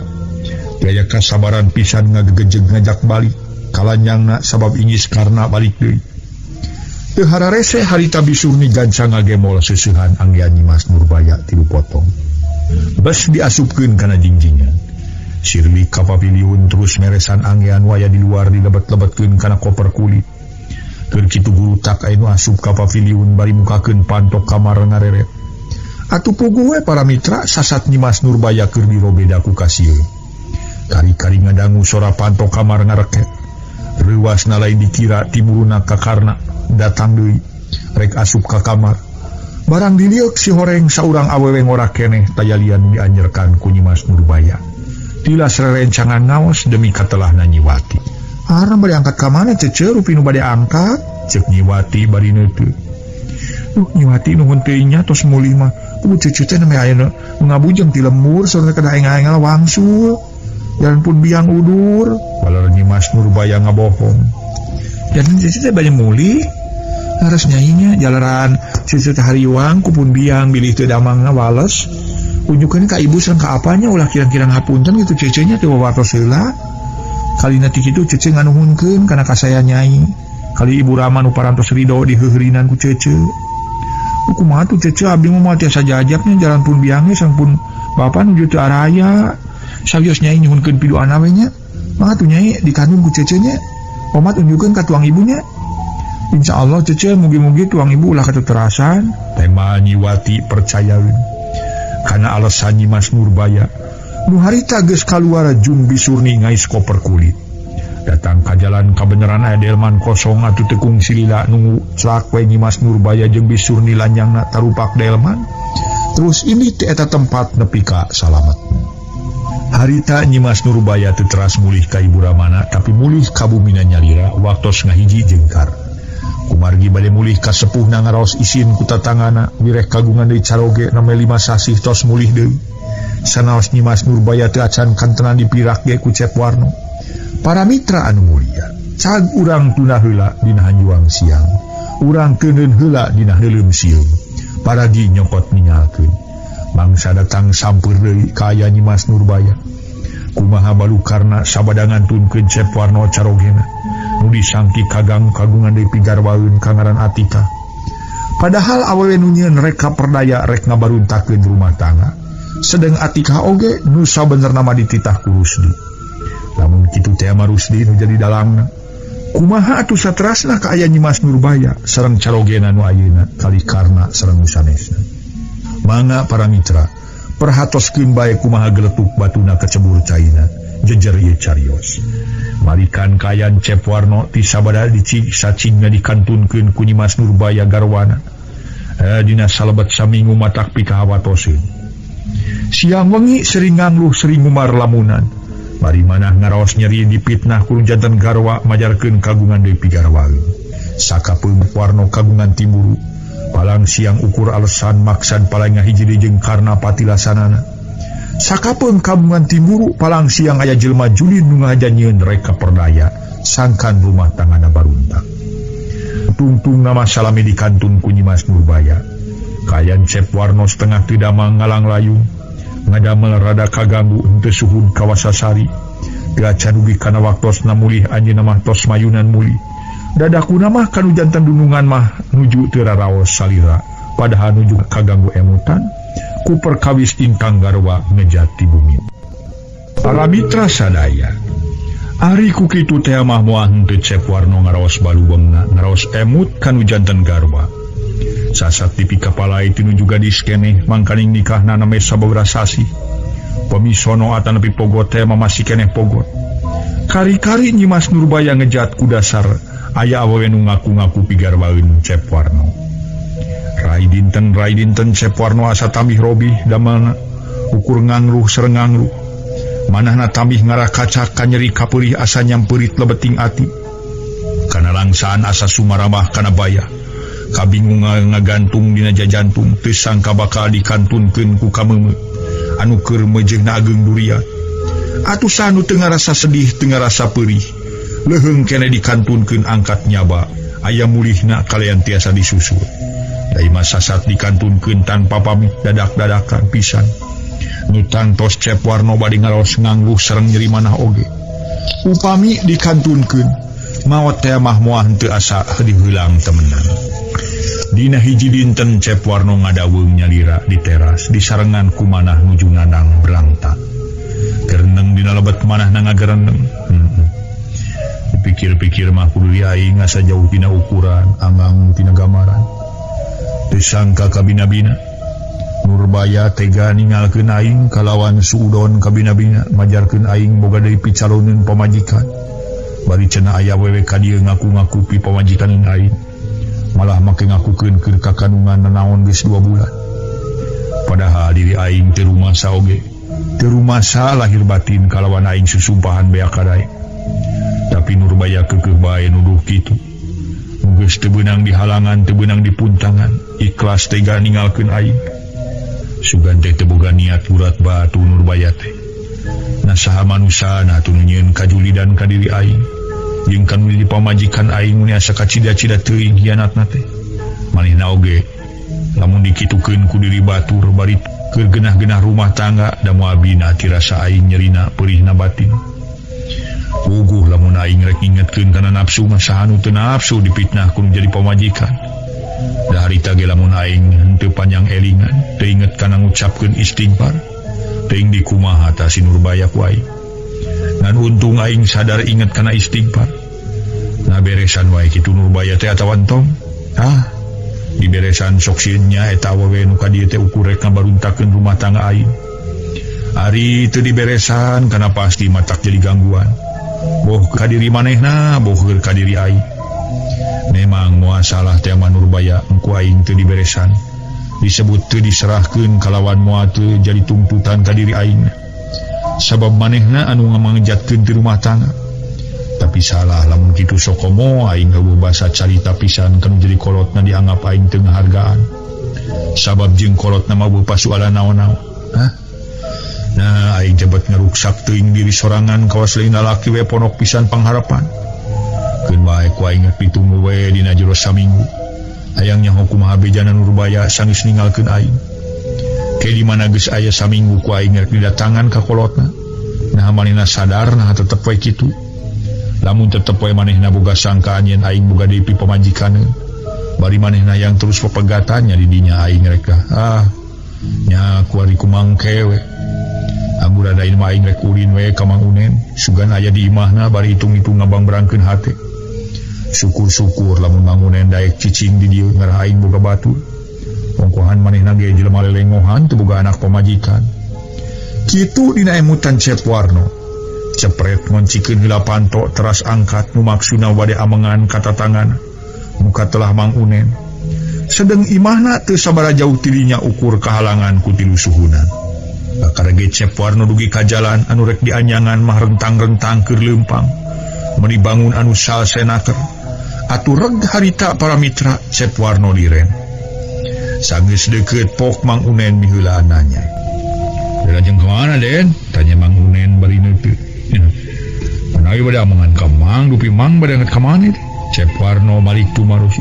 Daya kasabaran pisan ngagegejeg ngajak balik. Kalanyangna sabab ingis karna balik deui. Teu hararese harita Bisurni ganca ngagemol seseuhan anggean Nyimas Nurbaya tilu potong. bes diasupkeun kana jingjingan. Sirlik ka paviliun terus meresan anggean waya di luar dilebet-lebetkeun kana koper kulit. Keur kitu gulutak anu asup ka paviliun bari mukakeun pantok kamar ngareret. Atuh puguh we para mitra sasat Nyimas Nurbaya keur dirobeda ku kasieun. Kari-kari ngadangu sora pantok kamar ngareket. Reuasna lain dikira tiburuna kakarna datang deui rek asup ka kamar. Barang diliuk si horeng saurang awewe ngora keneh tayalian dianjerkan ku Nyimas Nurbaya. Tilas rerencangan ngaos demi katelahna Nyiwati. Arem bade angkat ka mana cece rupi nu bade angkat? Cek Nyiwati bari neuteu. Duh Nyiwati nuhun teuing nya tos mulih mah. Kudu cece teh neme ayeuna ngabujeng ti lembur saur kada engal-engal wangsul. Jalan pun biang udur. Walau Nyimas Nurbaya ngabohong. Jalan cece teh bade mulih. Harus nyanyinya jalaran cece teh hariwang kupun biang bilih teu damang ngawales. Unjukeun ka ibu sareng ka apanya ulah kirang-kirang hapunten gitu cecenya teu wawatos heula. Kalina ti kitu cece nganuhunkeun kana kasaya Nyai. Kali Ibu Rama nu parantos ridho diheuheurinan ku cece. Kumaha tuh cece abdi mah tiasa jajaknya jalan pun biangnya sang pun bapa nuju teu araya. Sagios Nyai nyuhunkeun pidoana we nya. Mangga tuh Nyai dikandung ku cecenya. Omat unjukeun ka tuang ibunya. Insyaallah cece mugi-mugi tuang ibu ulah katuterasan. Tema Nyiwati percayaeun. Kana alasan Nyimas Nurbaya nu harita geus kaluar jung bisurni ngais koper kulit. Datang ka jalan kabeneran aya delman kosong atuh tekung silila nunggu celak we Nyimas Nurbaya jeung bisurni lanjangna tarupak delman. Terus ini ti eta tempat nepi ka salamet. Harita Nyimas Nurbaya teu teras mulih ka Ibu Ramana tapi mulih ka bumina nyalira waktos ngahiji jengkar. Kumargi bade mulih ka sepuhna ngaraos isin ku tatanggana wireh kagungan deui caroge name 5 sasih tos mulih deui. Sanaos Nyimas Nurbaya teu acan kantenan dipirak ge ku Cep Warno. Para mitra anu mulia, cag urang tuna heula dina hanjuang siang, urang keuneun heula dina heuleum sieum. Paragi nyokot ningalkeun. Mangsa datang sampeur deui ka aya Nyimas Nurbaya. Kumaha balukarna sabadangan tunkeun Cep Warno carogena. Nu disangki kagungan deui pigarwaeun kangaran Atika. Padahal awewe nu nyieun rek kaperdaya rek ngabaruntakeun rumah tangga. Sedeng Atika oge nu sabenerna mah dititah ku Rusdi. Lamun kitu teh mah Rusdi nu jadi dalangna. Kumaha atuh saterasna ka aya Nyimas Nurbaya sareng carogena nu ayeuna kalikarna sareng nu sanesna. Mangga para mitra, perhatoskeun bae kumaha geletuk batuna kecebur caina, jejer ieu carios. Marikan kayan Cep Warno ti sabada dicing sacingna dikantunkeun ku Nyimas Nurbaya garwana. Dina salebet saminggu matak pikahawatoseun. Siang wengi sering ngangluh sering ngumar lamunan. Bari manah ngaraos nyeri dipitnah ku janten garwa majarkeun kagungan deui pigarwaeun. Sakapeung Warno kagungan timburu. Palang siang ukur alesan maksad paling ngahiji jeung karna patilasanana. Sakapeung kagungan timburu palang siang aya jelema julin nu ngajanyeun rek kaperdaya sangkan rumah tanggana baruntak. Tungtung nama salami dikantun ku Nyimas Nurbaya. Kayan Cep Warno setengah teu damang ngalang layung. Ngadamel rada kaganggu henteu suhun kawasasari. Gacan ugi kana waktosna mulih anjeunna mah tos mayunan mulih. Dadakuna mah kanu janten dunungan mah nuju teu raraos salira, padahal nuju kaganggu emutan ku perkawis ingkang garwa ngejat ti bumi. Para mitra sadaya, ari ku kitu teh mah moal henteu Cep Warno ngaraos baluweungna ngaraos emut kanu janten garwa. Sasat tipi kapalai tinu juga diskeneh mangkaning nikahna name sababaraha sasi. Pemisono atan nepi pogot teh masih keneh pogot. Kari-kari Nyimas Nurbaya ngejat ku dasar aya awewe nu ngaku-ngaku pigarwaeun Cep Warno. Rai dinten Cep Warno asa tambih robih damelna ukur ngangruh sareng ngangruh. Manahna tambih ngarah kacak kanyeri kapeurih asa nyampurit lebeting ati. Kana langsaan asa sumaramah kana baya. Kabingung ngagantung dina jajantung teu sangka bakal dikantunkeun ku kameumeut anu keur meujengna ageung durian. Atuh sanu teu ngarasa sedih teu ngarasa peurih leuheung keneh dikantunkeun angkat nyaba aya mulihna kalian tiasa disusul. Dai masa sasat dikantunkeun tanpa pamit dadak-dadakan pisan. Nu tangtos Cep Warno bade ngaraos ngangluh sareng nyeri manah oge. Upami dikantunkeun maot teh mah moal henteu asa diheulang temenan. Dina hiji dinten Cep Warno ngadaweung nyalira di teras di sarengan kumanah nuju ngadang berangtak. Kereneng dina lebet manahna ngagereneng. Dipikir-pikir mah kudu aing asa jauh tina ukuran, anggang tina gamaran. Teu sangka kabina-bina Nurbaya tega ningalkeun aing kalawan suudon kabina-bina majarkeun aing boga deui picaloneun pamajikan. Bari cenah aya wewe ka dieu ngaku-ngaku pi pamajikan aing. Malah make ngakukeun keur kakandungan nanaon geus 2 bulan. Padahal diri aing teu rumasa oge. Teu rumasa lahir batin kalawan aing susumpahan bea kadae. Tapi Nurbaya keukeuh bae nuduh kitu. Geus teu beunang di halangan, teu beunang di puntangan, ikhlas tega ninggalkeun aing. Sugan teh teu boga niat urat batu Nurbaya teh. Nah saha manusana atuh nyieun kajulidan ka diri aing. Jeung kanu di pamajikan aing mun asa kacida-cida teuing hianatna teh. Manehna oge lamun dikitukeun ku diri batur bari keur genah-genah rumah tangga da moal bina tirasa aing nyerina peurihna batin. Puguh lamun aing rek ingetkeun kana nafsu mah saha nu teu nafsu dipitnah ku jadi pamajikan. Da harita ge lamun aing henteu panjang elingan, teu inget kana ngucapkeun istighfar, teuing dikumaha ta si Nurbaya ku aing. Ngan untung aing sadar inget kana istighfar. Nah beresan wae kitu Nurbaya teh atawa entong. Di beresan sok sieun nya eta awewe nu ka dieu teh ukur rek ngabaruntakeun rumah tangga aing. Ari teu diberesan kana pasti matak jadi gangguan. Boh ka diri manehna, boh keur ka diri aing. Memang moal salah teh mah Nurbaya engku aing teu diberesan. Disebut teu diserahkeun kalawan moal teu jadi tuntutan ka diri aing. Sabab manehna anu ngamangejatkeun di rumah tangga. Tapi salah lamun kitu sokomo aing heueuh basa carita pisan kanu jadi kolotna dianggap aing teu ngahargaan. Sabab jeung kolotna mah beuh pasualan naon-naon. Nah aing jabat ngaruksak teuing diri sorangan kawas lain lalaki we ponok pisan pangharapan. Keun bae ku aing pitunggu we dina jero saminggu. Hayangnya kumaha bejana Nurbaya sanggeus ninggalkeun aing. Ke di mana geus aya saminggu ku aing rek didatangan ka kolotna. Nah manehna sadar nah tetep we kitu. Lamun tetep we manehna boga sangkaan yen aing boga deui pamajikanna. Bari manehna yang terus pepegatannya di dinya aing rek nya ku ari kumangke we. Amun adain mah aing rek ulin we ka Mang Unen, sugan aya di imahna bari hitung-hitung ngabang berangkeun hate. Syukur-syukur lamun Mang Unen daek cicing di dieu ngarah aing boga batur. Ongkohan manehna ge jelema lelengohan teu boga anak pamajikan. Kitu dina emutan Cep Warno. Cepret ngoncikeun heula panto teras angkat nu maksudna wade amengan ka tatangan. Muka telah Mang Unen. Sedeng imahna teu sabaraha jauh ti dinya ukur kahalangan ku tilu suhunan. Karege Cep Warno dugi ka jalan anu rek dianyangan mah rentang-rentang keur leumpang. Mun dibangun anu salsenaker. Atuh reg harita para mitra Cep Warno diren. Sanggeus deukeut pok Mang Unen miheula nanya. "Lajeng kemana Den?" tanya Mang Unen bari neuteu. "Manawi bade amangan ka Mang, dupi Mang bade nget ka maneh." Cep Warno malik tumarus.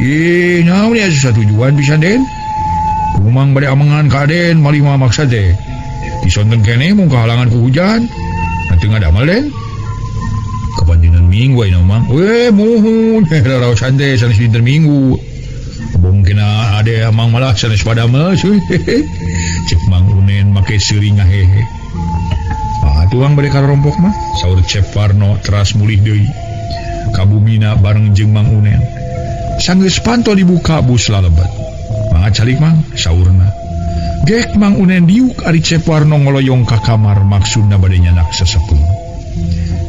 "Naon aya tujuan pisan Den? Mang bade amangan ka Den, malih mah maksa teh. Disonten kene mung kahalangan ku hujan. Nanti ngadamel Den." "Kapanjeunna minggu aya Mang." "Weh muhun, raraosan teh sanes dinten Minggu. Mungkin ade Mang malah sanes padamel." Cek Mang Unen make seuring ngahehe. "Tuang bade karompok mah," saur Cep Warno teras mulih deui. Kabumina bareng jeung Mang Unen. Sanggeus panto dibuka bus lalebat. "Mangga calik Mang," saurna. Gek Mang Unen diuk ari Cep Warno ngoloyong ka kamar maksudna bade nyanak sesepuh.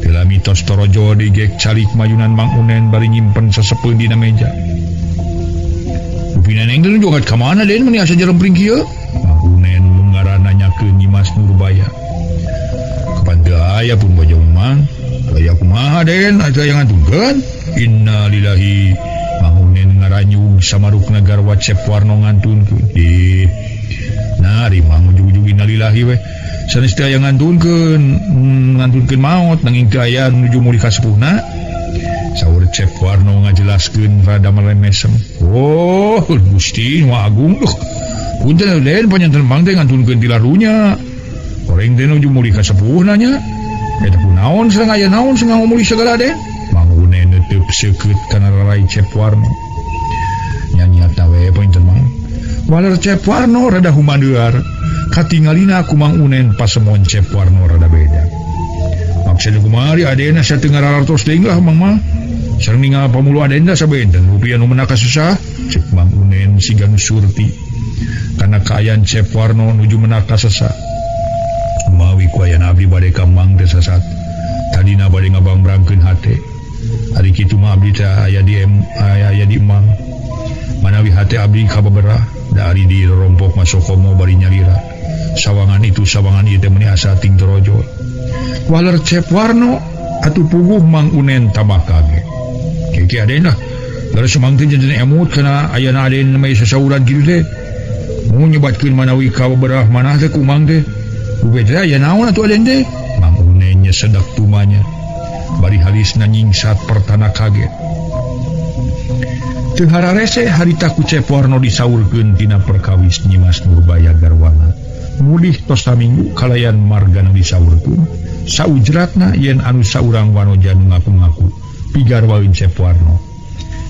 Tila mitos torojo di gek calik mayunan Mang Unen bari nyimpen sesepuh dina meja. "Upina neng deun jogat ka mana Den mun asa jerempring kieu?" Mang Unen lunggara nanyakeun Nyimas Nurbaya. "Kapan teu aya pun bojong Mang. Aya kumaha Den atuh aya ngantungkeun?" "Innalillahi." Mang Unen ngaranyung samarukna garwa Cep Warno ngantunkeun. Nari Mang ujug-ujug innalillahi we. Sanes teu aya ngantunkeun maot nanging teu aya nuju muli ka sepuhna. Saur Cep Warno ngajelaskeun rada melemesem. "Oh, Gusti Nu Agung duh. Punten Den panyanten Mang teh ngantunkeun ti larunya. Oreng teh nuju muli ka sepuhna nya. Eta kunaon sareng aya naon sengang muli sagala Den?" Mang Unen neuteub seukeut kana rarai Cep Warno. nyanyi tawe pointen mah waler Cep Warno rada humandear katingalina ku Mang Unen pasemon Cep Warno rada beda maksud kumari adena satengah raratos deui lah Mang mah sareng ningal pamulu adenda sabenten rupiah nu menaka susah cek Mang Unen siga nu surti kana kaayaan Cep Warno nuju menaka sesa mawi ku aya abdi bade ka Mang teh sasat tadina bade ngabambrangkeun hate ari kitu mah abdi teh aya di Mang manawi hate abdi kababerah da ari di rompok masuk komo bari nyalira sawangan itu sawangan ieu teh meuni asa ting torojo waler Cep Warno atuh puguh Mang Unen tambah kaget kiki aden lah lalu semang teh janten emut kana ayana aden mah sasauran kitu teh mau nyebatkeun manawi kababerah manah teh ku Mang teh ubeda aya naon atuh aden teh Mang Unen nya sedak tumanya bari halisna nyingsat pertana kaget teu hararese harita ku Cep Warno disaurkeun tina perkawis Nyimas Nurbaya garwana mulih tos saminggu kalayan margana disaurkeun saujratna yen anu saurang wanojan ngaku-ngaku pigarwaeun Cep Warno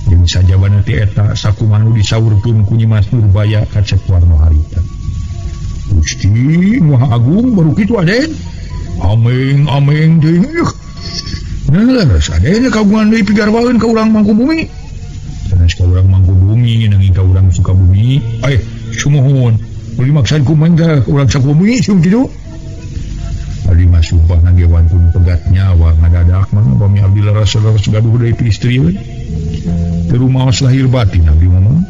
jeung sajabana ti eta sakumanu disaurkeun ku Nyimas Nurbaya ka Cep Warno harita Gusti Maha Agung baru kitu aden ameng deui nah aden kagungan deui pigarwaeun ka urang Mangkubumi sanes ka urang Mangkubumi nanging ka urang Sukabumi sumuhun uli maksud ku mangga urang Sukabumi sum kitu ali masumpah nagewan pun pegat nyawa ngadadak mah bami abdi laras gaduh deui istri we teu rumaos lahir batin abdi mah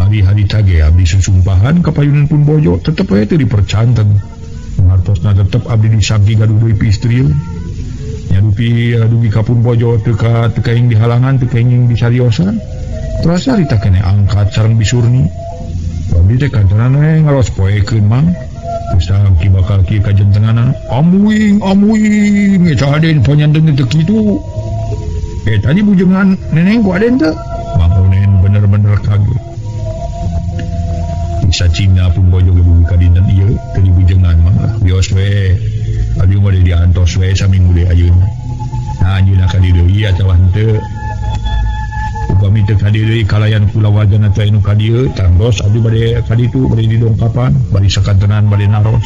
lagi hari tage abdi susumpahan kapayunan pun bojo tetep we teu dipercanten ngartosna tetep abdi disangki gaduh deui istri we nyadupi dugi kapun bojo teu kaing dihalangan teu kaing disariosan terus harita kene angkat sareng bisurni abdi teh kantonan we ngaros poekeun Mang usang ki bakal kieu kajentenganan amuing eta aden panyandeng teu kitu tadi bujengan neneng ku aden teh Mang Unen bener-bener kaget bisa Cina pun bojo ge bumi kadinten ieu teu dibujengan mah bios we abdi mah diantos we saminggu deui ayeuna nah anjeunna ka dieu deui atawa henteu upami teu ka dieu deui kalayan kulawajana teh anu ka dieu tangdos abdi bade ka ditu bade didongkapan bari sakantenan bade naros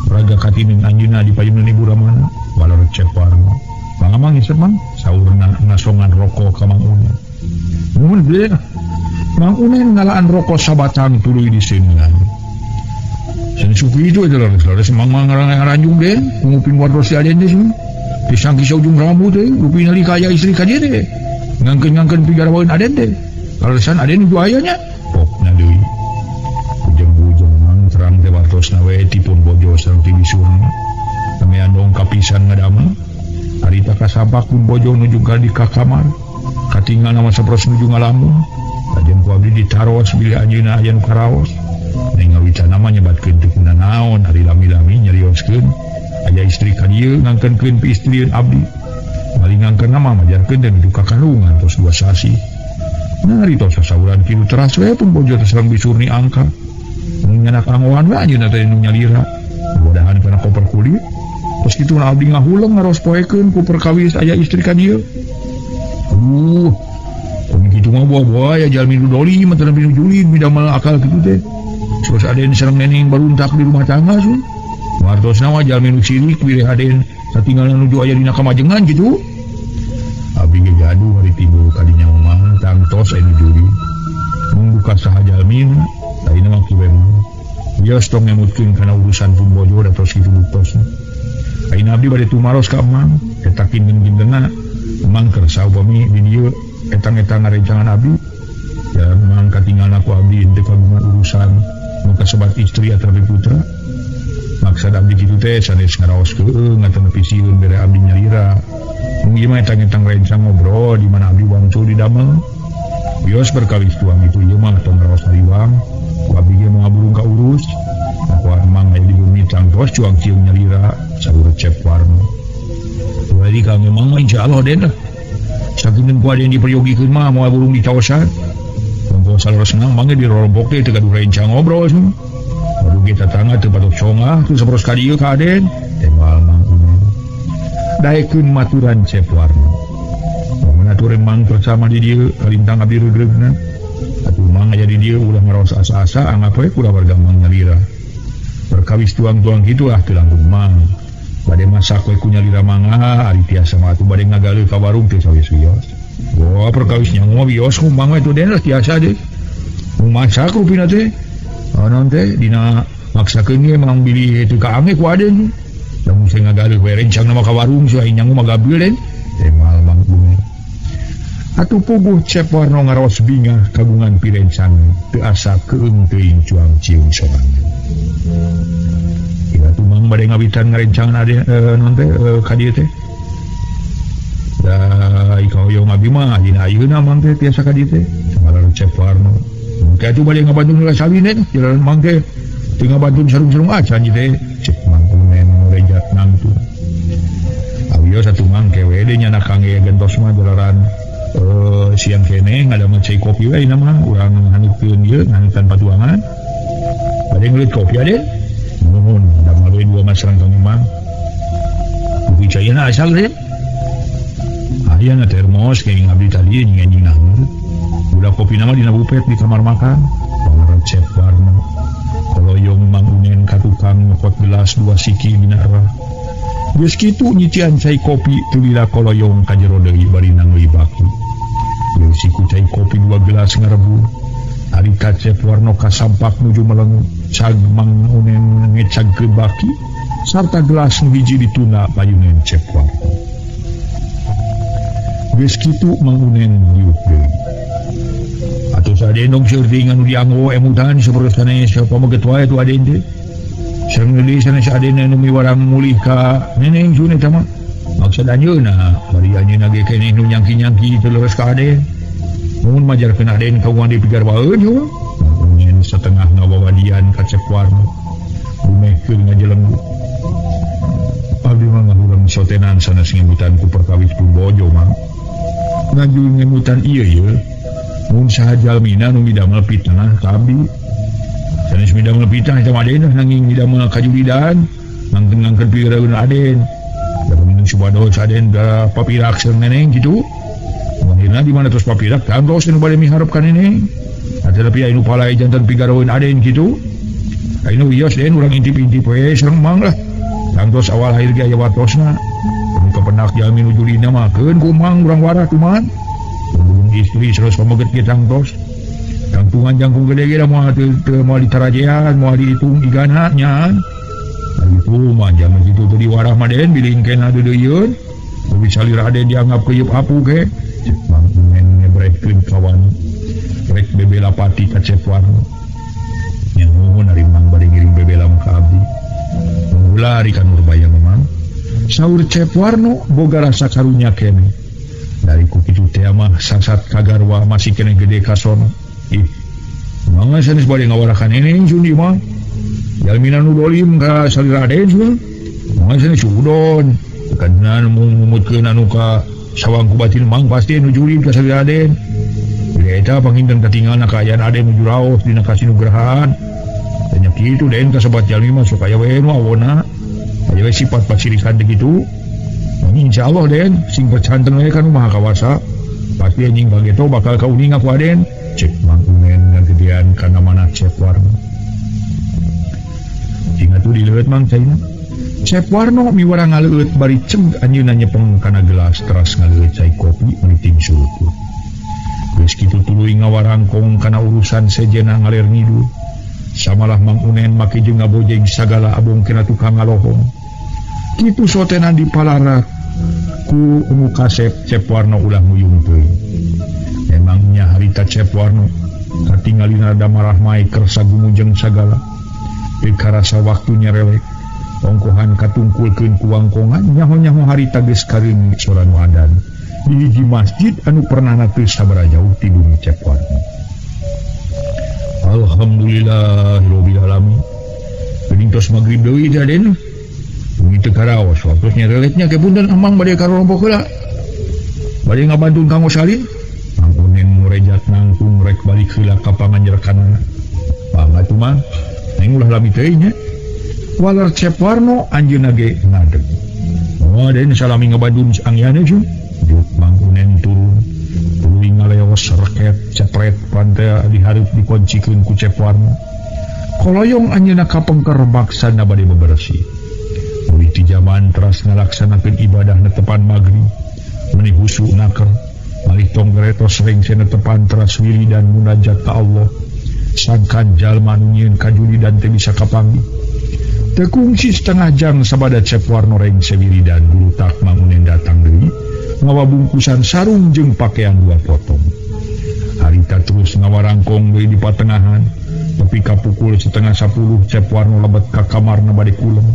raga katining anjeunna di payunan Ibu Ramana waler Cep Warno pangamang isep Mang saurna ngasongan rokok ka Mang Unen mun deui Mang Unen ngalaan rokok sabatang tuluy di seungan suku itu adalah semang ngaranjung den nguping wardos aden teh disangki saujung rambut teh rupi nali kaya istri ka dieu teh ngangkeun pigarwaeun aden teh alasan aden itu ayanya popna deui bujeng-bujeng Mang terang teh wartosna we tipun bojo sareng ti bisurna samean dong kapisan ngadamel harita kasapak pun bojo nuju ka kamar katinggal nama sapros nuju ngalamun lajeng ku abdi ditaros bilih anjeunna aya nu karaos ngawican nama nyebatkeun teu kuna naon ari lami-lami nyarioskeun aya istri ka dieu ngangkeunkeun pi istrieun abdi bari ngangkeun nama majarkeun teh nuju ka kalungan tos 2 sasi nah ari tos sasauran kitu teras we pun bojo teh sareng bisurni angka mun nyanak angoan we anjeunna teh nu nyalira bodahan kana koper kulit tos kitu abdi ngahuleng ngaros poekeun ku perkawis aya istri ka dieu komi kitu mah buah-buah ya jalmi nu doli mah teu nu julin midamel akal kitu teh terus aden sareng neneng baruntak di rumah tangga sun wartosna mah jalmi nu sirik pilih aden satinggalna nuju aya dina kamajengan gitu abdi ge gaduh hari timbul kadinya mah tangtos aya nu juli membuka saha jalmina lainna mah kieu mah bios tong ngemutkeun kana urusan pun bojo da tos kitu buktos ayeuna abdi bade tumaros ka Mang eta kinten-kintenna Mang kersa upami di dieu etang-etang ngarencangan abdi ya Mang katinggalna ku abdi teu kagungan urusan muka sebat istri atau putra maksud abdi kitu teh sanes ngaraoskeun ngatenepi sieun bere abdi nyalira mun ieu mah etang-etang rencang ngobrol di mana abdi wangsul di damel bios berkawis tuang itu ieu mah tong ngaraos hariwang ku abdi ge mau ngaburung ka urus aku Mang aya di bumi tangtos cuang cieun nyalira saur Cep Warno bari ka memang insyaallah den sakineun ku aden diperyogikeun mah mau ngaburung di caosan Tunggu salah senang mangga di rombok teh teu gaduh rencang ngobrol sih. Baru kita tangga teu batok songah teu saporos ka dieu ka aden. Tembal Mang Unen. Daekeun maturan Cep Warno. Mun atuh Mang bersama di dieu kalintang abdi reugreugna. Mang jadi dia udah ngeros asa-asa anggap we udah bergamang nyalira. Perkawis tuang-tuang gitu teu langkung mang. Bade masak we ku nyalira mangga ari tiasa mah atuh bade ngagaleuk ka warung teh sawios-wios. Wah perkawisnya ngomong bios kumbang we teh tiasa deh. Mau masak rupina teh. Anon teh dina maksakeun ge mang bili itu ka ange ku aden. Lamun saya ngagaleuk we rencang nama ka warung sae nyangu magabil den. Teh mal mang bumi. Atuh puguh Cep Warno ngaros bingah kagungan pirencang teu asa keung teuing cuang ciung sorangan. Ira tumang bade ngawitan ngarencangan ade non teh ka dieu teh. Da ikau yo ngabi mah dina ayeuna mang teh tiasa ka dieu teh. Samalar Cep Warno. Mungkin atuh bade ngabantun heula sawine jalan mang teh teu ngabantun sarung-sarung acan ieu teh. Cek mangtung men rejat nangtu. Awiyo satu mang kewe de nyana kangge gentos mah jalaran siang kene ngada macai kopi we nama urang hanupkeun ieu nganutan patuangan. Bade ngeuleut kopi ade. Nuhun da mawe 2 masrang kang Mang. Kopi cayeuna asal teh. Aya na termos kenging abdi tadi nyenyi nangeur. Udah kopi nama dina bupet di kamar makan. Pangaran Cep Warno. Koloyong Mang Unen ka tukang ngepot gelas 2 siki dina era. Geus kitu nyician cai kopi teu lila koloyong ka jero deui bari nang leuwih baku. Geus siku cai kopi 2 gelas ngarebu. Ari ka Cep Warno kasampak nuju melengu. Cag Mang Unen ngecag ke baki sarta gelas nu hiji dituna payuneun Cep Warno. Geus kitu Mang Unen liuk deui. Atuh sadendong seueur deui anu dianggo emutan saperusane sapameget wae tu aden teh. Sareng deui sanes aden anu miwarang mulih ka neneng sune teh mah. Maksud anjeunna bari anjeunna ge keneh nu nyangki-nyangki teu leres ka aden. Mun majarkeun aden kaungan dipigar baeun yo. Nyen setengah ngawawadian ka Cep Warno. Bumehkeun ngajeleng. Abdi mah ngahulang sotenan sanes ngemutan ku perkawis pun bojo mah. Ngajul ngemutan ieu ye. Mun saha mina nu midamel fitnah ka abdi. Sanes midamel fitnah eta aden nanging midamel kajulidan. Ngangkeun pireun aden. Da mun subados aden da papirak sareng neneng kitu. Akhirna di mana terus papirak tangtos nu bade miharep ka neneng. Tapi anu palai jantan pigaroeun aden kitu. Anu wios den urang intip-intip we sareng Mang lah. Tangtos awal lahir ge aya watosna. Mun kapenak jalmi nuju dina mah keun ku Mang urang warah kumaha. Belum istri terus pameget ge tangtos. Tangtungan jangkung gede ge da moal teu moal ditarajean, moal dihitung digana nya. Ari tu mah jaman kitu teu diwarah mah den bilin kena deudeuyeun. Kuwi salira aden dianggap keuyeub apu ge. Mang Unen ngebrehkeun kawan. Rek bebela pati ka Cep Warno. Yang nuhun ari Mang bade ngirim bebela ka abdi. Mula ari ka Nurbaya memang. Saur Cep Warno boga rasa karunya kene. Dari ku kitu teh mah sasat kagarwa masih kene gede ka sono. Ih. Mangga sanes bade ngawarakan neneng Sundi mah. Jalmina nu dolim ka salira aden sul. Mangga sanes udon. Kana mumutkeun anu ka sawangku batin Mang pasti nu julid ka salira aden. Eta panginten katinggalna kaayaan aden nuju raos dina kasinugrahan. Tanya kitu den kasebat jalmi mah sok aya we nu awona. Aya we sifat pasirikan teh kitu. Insyaallah den sing percanten we kan maha kawasa. Pasti anjing bageto bakal kauning aku aden. Cek Mang Unen ngagedean kana mana Cep Warno. Sing atuh dileueut Mang caina. Cep Warno miwarang ngaleueut bari ceng anjeunna nyepeng kana gelas teras ngaleueut cai kopi meniting surutut. Geus kitu tuluy ngawarangkong kana urusan sejenna ngaler ngidul. Samalah Mang Unen make jeung ngabojeng sagala abong kena tukang ngalohong. Kitu sotenan dipalarak ku anu kasep Cep Warno ulah nguyung teuing. Emangnya harita Cep Warno katinggalina da marah mae kersa gumujeng sagala. Teu karasa waktunya relek. Ongkohan katungkulkeun ku wangkongan nyaho-nyaho harita geus kareung soran wadan. Di hiji masjid anu pernah teu sabaraha jauh ti bumi Cep Warno. Alhamdulillahirabbil alamin. Geuning tos magrib deui teh aden. Bumi teu karaos waktu nya reletnya ke punten Amang bade karompo heula. Bade ngabantun kanggo salin. Mang Unen murejat nangtung rek balik heula ka panganjerkanna. Pangatu mah neng ulah lami teuing nya. Walar Cep Warno anjeunna ge ngadeg. Oh den salami ngabantun angyana cu. Juk Mang Unen turun. Tuluy ngaleos reket cepret pantai diharap dikuncikeun ku Cep Warno. Koloyong anjeunna kapengker maksana bade bebersih. Mulih ti zaman teras ngalaksanakeun ibadah netepan maghrib, meuni husu naker, malih tong geretos rengse netepan teras wili dan munajat ka Allah. Sangkan jalma nu nyieun kajuli dan teu bisa kapanggih. Teu kungsi setengah jam sabada Cep Warno rengse wili dan gulutak Mang Unen datang deui. Ngawa bungkusan sarung jeung pakaian 2 potong. Harita terus ngawarangkong deui di patengahan, tapi ka pukul 9:30 Cep Warno lebet ka kamarna bade kulem.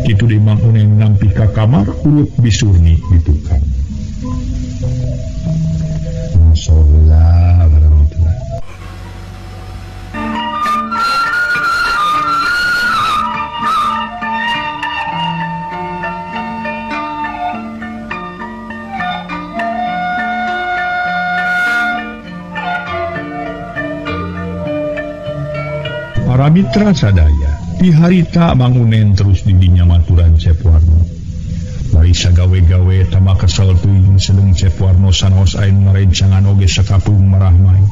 Kitu deui Mang Unen nampih ka kamar urut bisurni ditukang. Masyaallah warahmatullah. Para mitra sadaya, di harita Mang Unen terus didinya maturan Cep Warno. Bari sagawe-gawe tama kesel teuing sedeng Cep Warno sanos aing ngarencangan oge sakapeung marahmai.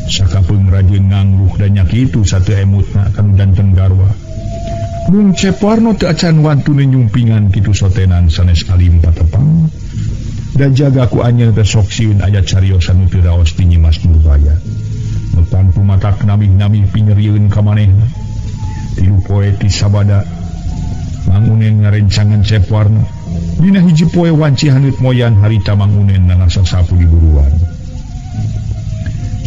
Sakapeung rajin ngangruh dan nyakitu satu emutna kanu danten garwa. Mung Cep Warno teu acan wantune nyumpingan kitu sotenan sanes alim patepang. Dan jaga ku anyel teh sok sieun aya cariosan nu teu raos ti Nyimas Nurbaya. Mutan pumatak namih-namih pinyerieun ka manehna. Tilu poe ti sabada Mang Unen ngarencangan Cep Warno. Dina hiji poe wanci haneut moyan harita Mang Unen nangasa sapu di buruan.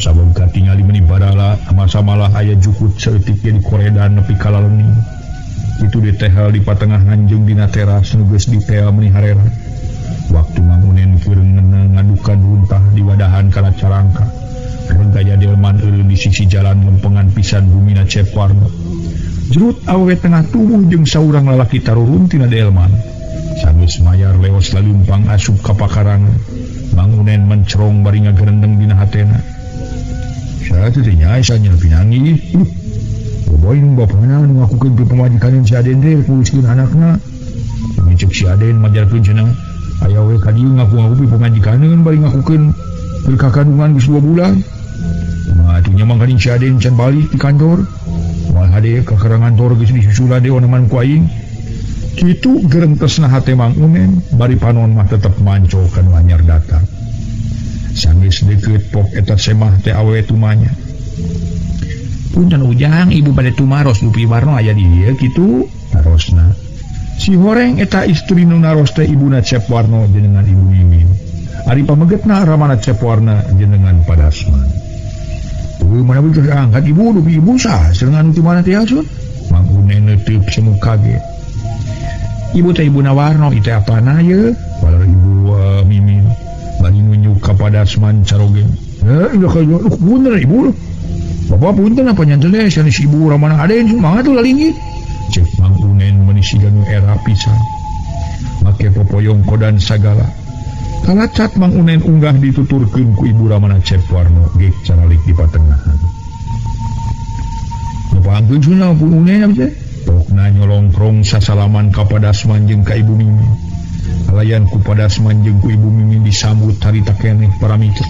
Saboga tingali meuni badala sama-samalah aya jukut saeutik di koredan nepi ka laleuning. Itu ditehel di patengahan jeung dina teras nu geus ditel meuni harera. Waktu Mang Unen keur ngeunang ngadukan runtah di wadahan kana carangka. Gaya delman eureun di sisi jalan lempengan pisan bumina Cep Warno. Jerut awewe tengah tubuh jeung saurang lalaki tarurun tina delman. Sageus mayar leos lalumpang asup ka pakarangan. Mang Unen mencerong bari ngagerendeng dina hatena. Saha teh nya asa nya pinangih. Boboy nu bapana nu ngakukeun pemajikaneun si Aden teh kuluskeun anakna. Micek si Aden majarkeun cenah aya we ka dieu ngaku-ngaku pemajikaneun bari ngakukeun berkakandungan geus 2 bulan. Atunya mang kading si Aden can balik di kantor. Moal hade ka karangantor geus disusul ade oneman ku aing. Kitu gerentesna hate Mang Unen bari panon mah tetep manco kana anyar datang. Sanggeus deukeut pok eta semah teh awewe tumanya. Punten ujang ibu bade tumaros Lupi Warno aya di dieu kitu tarosna. Si Horeng eta istri nu naros teh ibuna Cep Warno jenengan Ibu Mimin. Ari pamegetna ramana Cep Warno jenengan Padasman. Mana bisa angkat ibu sah serengan itu mana teh asut. Mang Unen neuteub semu kaget. Ibu teh Ibu Warno itu apana ye? Walar Ibu Mimin bari nunjuk ka Padasman carogen. Iya kayu bener ibu. Bapak punten apa nyantele sanes Ibu ramana Aden mangga tuh lalingit. Cek Mang Unen menisigan era pisan. Make popoyong kodan sagala. Kalacat Mang Unen unggah dituturkeun ku ibu ramana Cep Warno geuk caralik di patengahan. Nepangkeun sunah pun Unen abis pokna nyolongkrong sasalaman ka Padasman jeung ka Ibu Mimin. Alayan ku Padasman jeung ku Ibu Mimin disambut harita keneh para mitra.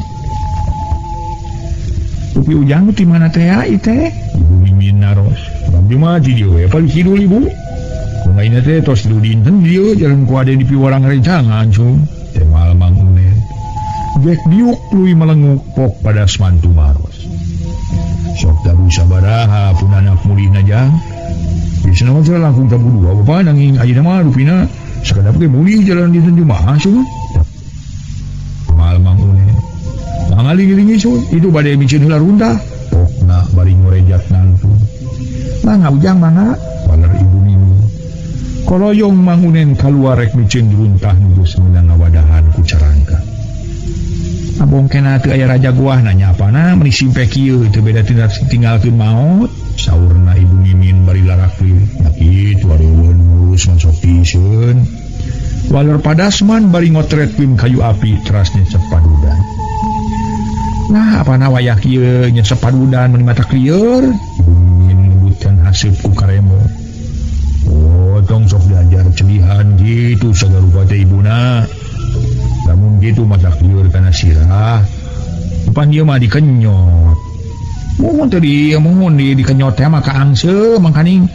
Upi ujang ti mana teh ai teh? Ibu Mimin naros. Abdi mah di dieu we paling kidul ibu. Kumaina teh tos du dinten dieu jalan ku ade di piwarang rencangan cung. Temal Mang Unen gek diuk lui melenguk pok Padasman tumaros. Sok dabu sabaraha pun anak mulihna jang. Biasana mah langkung tabu 2 bapa nanging ayeuna mah rupina sakadap ge mulih jalan di jumaah sun. Temal Mang Unen mangaling-lingi sun itu bade micin heula runtah. Pokna bari ngorejat nangtung. Mangga ujang mangga walar Ibu Mimin. Koloyong Mang Unen kaluar rek micin runtah nu geus meunang ngawadahan ku carangka. Abong kena teu aya raja guah nanya apana meuni simpe kieu teu beda tinggalkeun maot. Saurna Ibu Mimin bari larak leuwih. Kitu areun ngurus man sok piseun. Waler Padasman bari ngotretkeun kayu api terasnya sepadudan. Nah apana wayah kieu nya sepadudan meuni mata klieur. Ibu Mimin ngebutkeun haseup ku karemo. Tong sok diajar celihan gitu sagarupa teh ibuna. Namun gitu mata klieur kana sirah. depan dia mah dikenyot mohon tadi mohon dikenyot teh maka angse mangkaning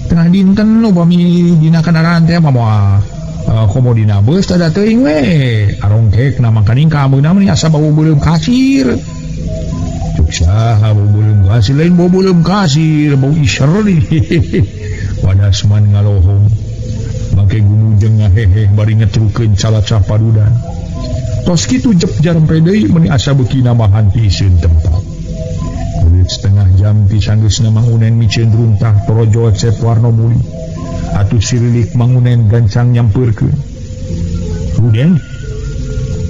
tengah dinten upami dina kendaraan teh mah komodina beus tada teuing we arongkek na mangkaning kabeuna mah asa bau beuleum kasir cuk saha bau beuleum kasir lain bau beuleum kasir bau isyer Wadasman ngalohong make gumujeng ngahehe bari ngetrukeun calacah padudan tos kitu jep jarempe deui meuni asa beuki namahan piseun tempat kulit setengah jam pisanggeusna mangunen miceun runtah torojo cep warna muli atuh sirilik mangunen gancang nyampeurkeun Ruden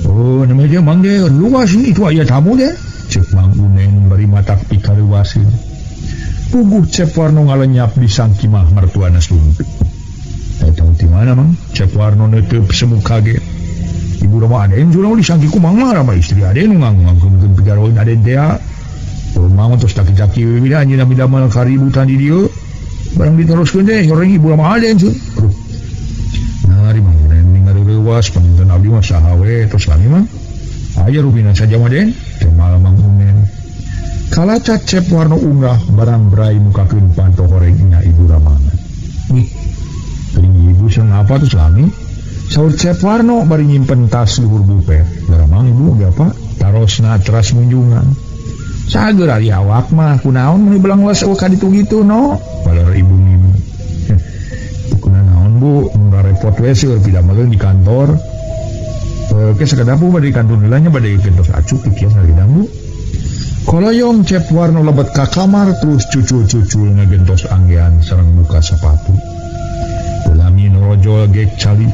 oh namanya mang de luas itu aya tamu deh cek mangunen bari matak pikarewaseun puguh cep warna ngalenyap di sangkimah mertuana sumpit eta di mana mang cep warna neuteub semu kaget ibu rama aden jurang di sangkiku mang mah istri aden nganggung pigaroin aden teh mang terus taki-taki bida anjeunna bidamel kaributan di dieu barang diteruskeun teh horeng ibu rama aden sun ngari mang ningali leuwas panten abdi mah saha we tos lami mah aya rubina saja mah den teh malam mangunen kalaca cep warna unggah barang berai mukakeun panto horeng nya ibu ramana nih ibu sang apa tuh selami saur cep warna bari nyimpen tas luhur bupet baramang ibu apa tarosna teras munjungan sager ari awak mah kunaon mun belang was ka ditu gitu no balar ibu mimi kunaon bu mun repot we seur pidameleun di kantor ke sakadapu bade kantor heulanya bade gentos acuk kieu ngagedang bu koloyong cep warna lebet ka kamar terus cucul-cucul ngagentos anggean sareng buka sepatu lami norojol gek cali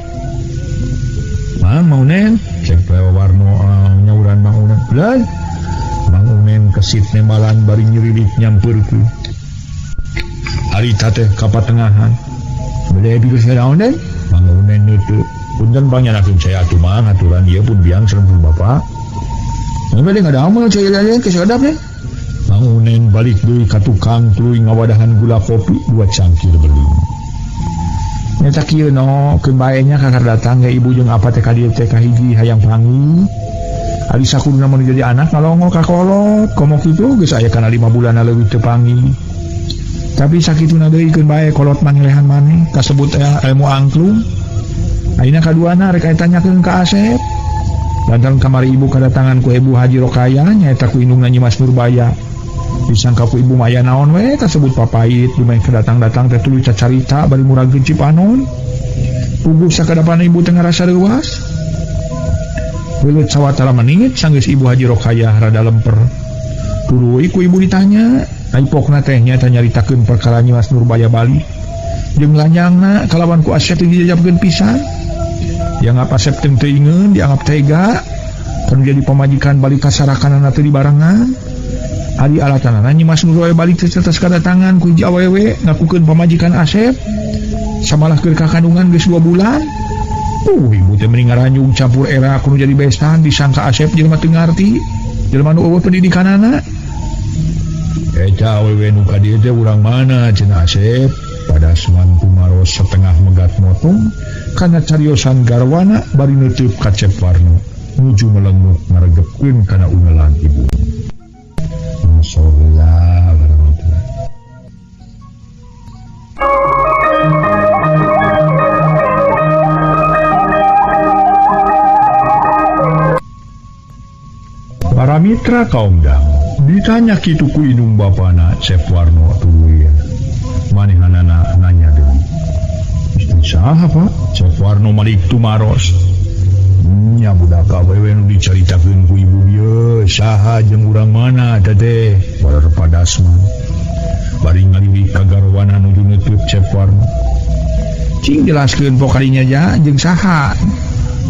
mau nen cep warna nyauran mangunan belan mangunen kesit nembalan bari nyirilik nyampeurkeun harita teh ka patengahan bade bieu sanaon den mangunen neuteut punten panyanakeun saya atuh mah aturan ieu pun biang sareng bapak bade ngadamel cai lain ke sadap nih mangunen balik deui ka tukang tuluy ngawadahan gula kopi 2 cangkir beling nyata kieu no keun bae nya kakar datang ge ibu jeung apa teh ka dieu teh ka hiji hayang pangi ari sakuduna mun jadi anak ngalongol ka kolot komo kitu geus aya kana 5 bulan leuwih teu pangi tapi sakituna deui keun bae kolot mangelehan maneh kasebut ilmu angklung ayeuna kaduana rek aya tanyakeun ka Asep lantaran kamari ibu kedatangan ku ibu Haji Rokaya nyaeta ku indungna Nyi Mas Nurbaya disangka ku ibu maya naon we kasebut papait dumain kedatang-datang teh tuluy cacarita bari murageun Cipanon puguh sakadapan ibu teu ngarasa leuwas Welut sawatara menit sanggeus ibu Haji Rokaya rada lemper tuluy ku ibu ditanya aipokna teh nyaeta nyaritakeun perkara Nyi Mas Nurbaya balik jeung lanyangna kalawan ku Asep dijajabkeun pisan yang apa Asep teu ingeun dianggap tega kan jadi pamajikan balik kasarakanana teu dibarengan ari alatanana Nyi Mas Nurbaya balik teh cerdas kadatangan ku hiji awewe ngakukeun pamajikan Asep samalah keur kakandungan geus 2 bulan ibu teh mending ngaranjung campur era kudu jadi besan disangka Asep jelema teu ngarti jelema nu eueuh pendidikanana eta awewe nu ka dieu teh urang mana cenah Asep pada seman kumaros setengah megat motong kana cariosan garwana bari neuteub ka cep warna nuju melengut ngaregepkeun kana ungelan ibu Masyaallah warahmatullah para mitra kaum dangu ditanya kitu ku indung bapana cep warna tuluy manehanana nanya deui istri saha pak cep warna malik tumaros nya budak awewe nu dicaritakeun ku ibu bieu saha jeung urang mana teh baler padasman bari ngaliwih ka garwana nuju neuteub cep warna cing jelaskeun pokadinya ja jeung saha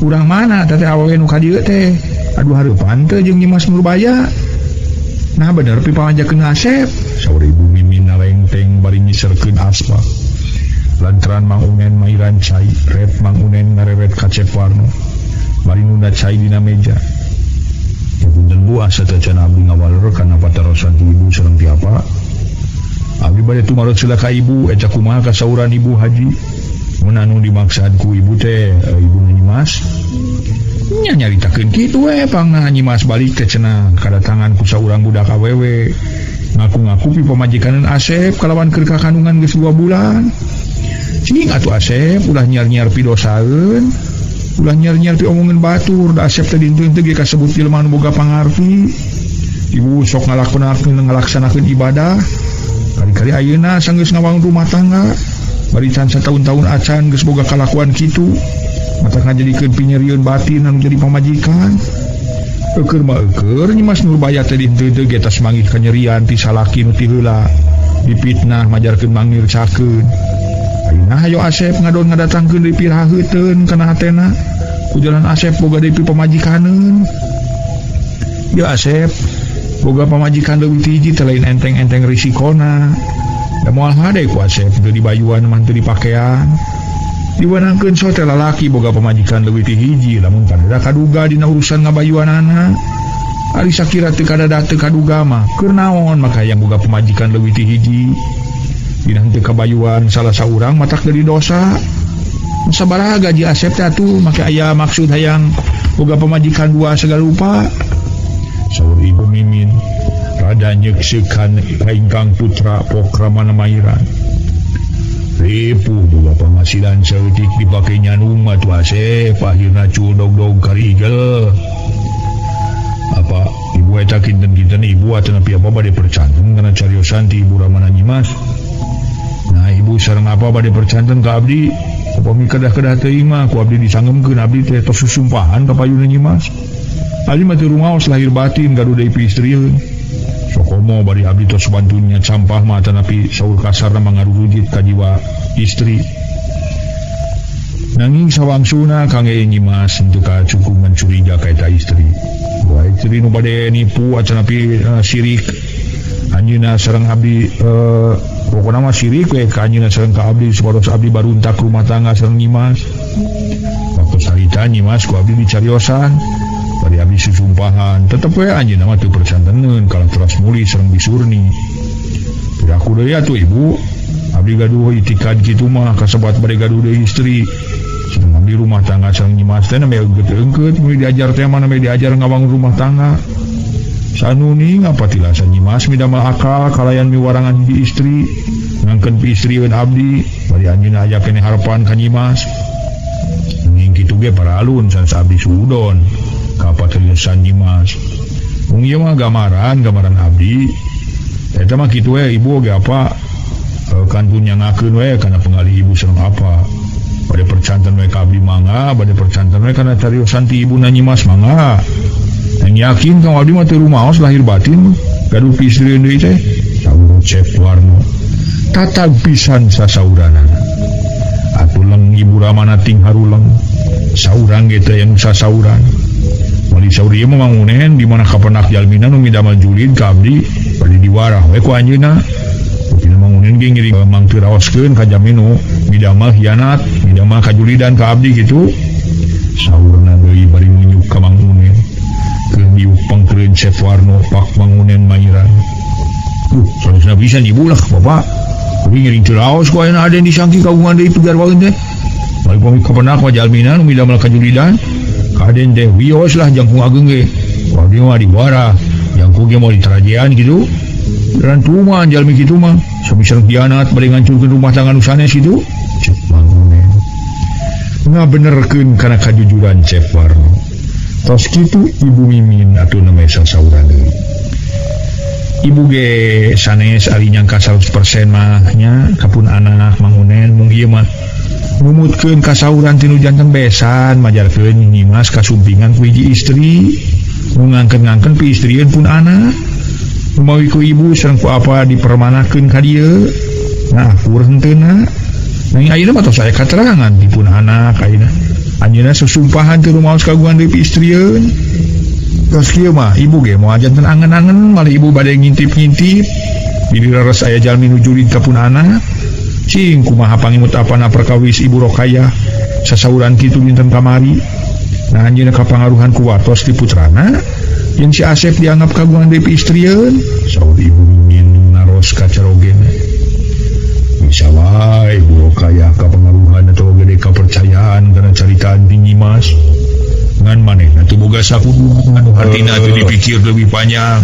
urang mana teh awewe nu ka dieu teh aduh hareupan teh jeung Nyi Mas Nurbaya nah bener pipawajakeun Asep saur ibu mimin nalengteng bari nyiserkeun aspa lantaran mangunen mairan cai red mangunen ngarewet ka cep warna bari nunda cai dina meja ya punten bu asa teh can abdi ngawaler kana patarosan ibu sareng ti apa abdi bade tumaros heula ka ibu eta kumaha kasauran ibu Haji mun anu dimaksad ku ibu teh ibu Nyi Nyimas nyaritakeun kitu Nyimas balik teh cenah kadatangan ku saurang budak awewe ngaku-ngaku pi pamajikanan Asep kalawan keur kakandungan geus 2 bulan. Cing atuh Asep ulah nyar-nyar pidosaeun, ulah nyar-nyar pi omongeun batur, da Asep teh dinten teh ge kasebut jelema nu boga pangarti. Ibu sok ngalaksanakeun ibadah. Kali-kali ayeuna sanggeus ngawangun rumah tangga, barican satahun-tahun acan geus boga kalakuan kitu. Mata ngajadikeun pinyerieun batin anu jadi pamajikan. Eukeur mah eukeur Nyimas Nurbaya teh dinten teh ge tas manggih kanyerian ti salaki nu ti heula. Dipitnah majarkeun mangircakeun. Ayeuna hayo Asep ngadon ngadatangkeun deui piraha heuteun kana hatena. Ku jalan Asep boga deui pamajikaneun. Ya Asep, boga pamajikan leuwih ti hiji teh lain enteng-enteng risikona. Da moal hade ku Asep teu dibayuan mah teu dipakean. Diwanangkeun sote lalaki boga pamajikan leuwih ti hiji lamun kadada kaduga dina urusan ngabayuanana. Ari sakira teu kadada teu kaduga mah keur naon maka hayang boga pamajikan leuwih ti hiji. Dina teu kabayuan salah saurang matak dari dosa. Sabaraha gaji Asep teh atuh make aya maksud hayang boga pamajikan 2 segala rupa. Saur Ibu Mimin rada nyekseukan ka ingkang putra pokramana mairan. Ripuh boga penghasilan saeutik dipake nyanung mah tu Asep akhirna cudog-dog karigel. Apa ibu eta kinten-kinten ibu atuh nepi apa bade percanten kana cariosan ti Ibu Ramana Nyimas. Nah ibu sareng apa bade percanten ka abdi? Upami kedah-kedah teuing mah ku abdi disangemkeun abdi teh tos susumpahan ka payuna Nyimas. Abdi mah teu rumaos lahir batin gaduh deui piistrieun. Sokomo bari abdi tos bantuin nyaet sampah mah tanapi saur kasarna mangarurujit ka jiwa istri. Nanging sawangsuna kangge Nyimas henteu kacukupan curiga ka eta istri. Wae istri nu bade nipu atanapi sirik. Anjeunna sareng abdi pokona mah sirik we ka anjeunna sareng ka abdi supados abdi baruntak rumah tangga sareng Nyimas. Waktu sarita Nyimas ku abdi dicariosan bari abdi susumpahan tetep we anjeunna mah teu percanteneun kalau teras muli sareng bisurni. Piraku deui atuh ibu abdi gaduh itikad kitu mah kasebat bade gaduh deui istri. Sareng abdi rumah tangga sareng Nyimas teh name eungkeut muli diajar teh mah name diajar ngawangun rumah tangga. Sanuni ngapatilasan Nyimas midamel akal kalayan miwarangan di istri ngangkeun pi istrieun abdi bari anjeunna aya keneh harapan ka Nyimas. Nanging kitu ge paralun sanes abdi sudon ka patilisan Nyimas. Mung ieu mah gambaran abdi. Eta mah kitu we ibu ge apa kantun nyangakeun we kana pengalih ibu sareng apa. Bade percanten we ka abdi mangga, bade percanten we kana cariosan ti ibuna Nyimas mangga. Yang yakin kang abdi mah teu rumaos lahir batin gaduh piistrieun deui teh. Saur Cep Warno. Tatag pisan sasauranana. Atuleng Ibu Ramana ting haruleng. Saurang ge teh yang sasauran. Mali saur ieu mah mangunen di mana kapenak jalmina nu midamel julid ka abdi bari diwarah we ku anjeunna. Pina mangunen ge ngiri mang teu raoskeun ka jami nu midamel hianat, midamel kajulidan ka abdi kitu. Saurna deui bari munyuk ka mangunen. Keur diuk pangkereun Cep Warno pak mangunen mairan. Sanesna pisan ibu lah bapak. Kudu ngiring teu raos ku ayeuna aden disangki kagungan deui pigarwaeun teh. Bari pami kapenak wa jalmina nu midamel kajulidan. Kaden teh wios lah jangkung ageng ge. Wadi mah diwarah, jangkung ge mau ditarajean gitu. Dan tuman jalmi kitu mah, sabisar hianat bari ngancurkeun rumah tangga nu sanes kitu. Cep mangunen. Ngabenerkeun kana kajujuran Cep Warno. Tos kitu Ibu Mimin atuh name sasauran deui. Ibu ge sanes ari nyangka 100% mah nya kapun anak mangunen mung ieu mah numutkeun kasauran tinu janten besan majarkeun Nyimas kasumpingan ku hiji istri nu ngangkeun-ngangkeun pi istrieun pun anak rumawi ku ibu sareng ku apa dipermanakeun ka dieu. Nah kur henteuna nanging ayeuna mah tos aya katerangan ti pun anak ayeuna anjeunna susumpahan teu rumaos kagungan deui pi istrieun. Tos kieu mah ibu ge moal janten angen-angen malah ibu bade ngintip-ngintip di leres aya jalmi nu julid ka pun anak. Cing kumaha pangimutapana perkawis Ibu Rokayah sasauran kitu dinten kamari. Nah anjeunna kapangaruhan ku watos ti putrana yang si Asep dianggap kagungan deui istrieun. Saur Ibu Mimin naros ka carogen. Bisa wae Ibu Rokayah kapangaruhan atau gede kepercayaan kana caritaan ti Nyimas. boga sakudu anu hartina teu dipikir leuwih panjang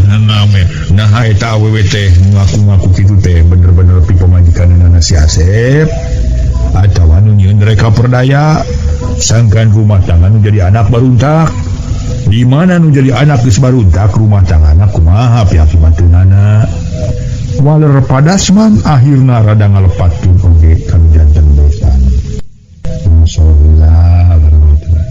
nah eta awewe teh ngaku-ngaku kitu teh bener-bener pi pamajikanna si Asep atawa nu nyieun reka perdaya sangkan rumah tangga nu jadi anak baruntak di mana nu jadi anak geus baruntak rumah tanggana kumaha pihak manteunana waler padasman akhirna rada ngalepatkeun oge kana janten besan. Masyaallah warahmatullahi.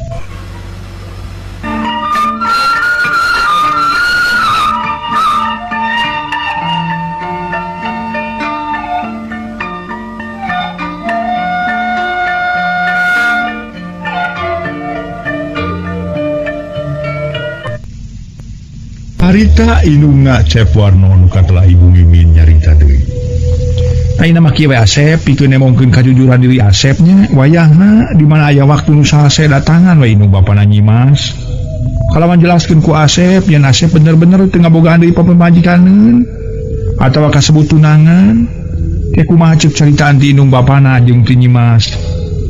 Harita indungna Cep Warno nu katelah Ibu Mimin nyarita deui. Ayeuna mah kieu we Asep pikeun nemongkeun kajujuran diri Asepnya wayahna di mana aya waktu nu salse datangan we indung bapana Nyimas. Kalawan jelaskeun ku Asep yen Asep bener-bener teu ngabogaan deui pamajikaneun atawa kasebut tunangan teh kumaha ceuk caritaan ti indung bapana jeung ti Nyimas.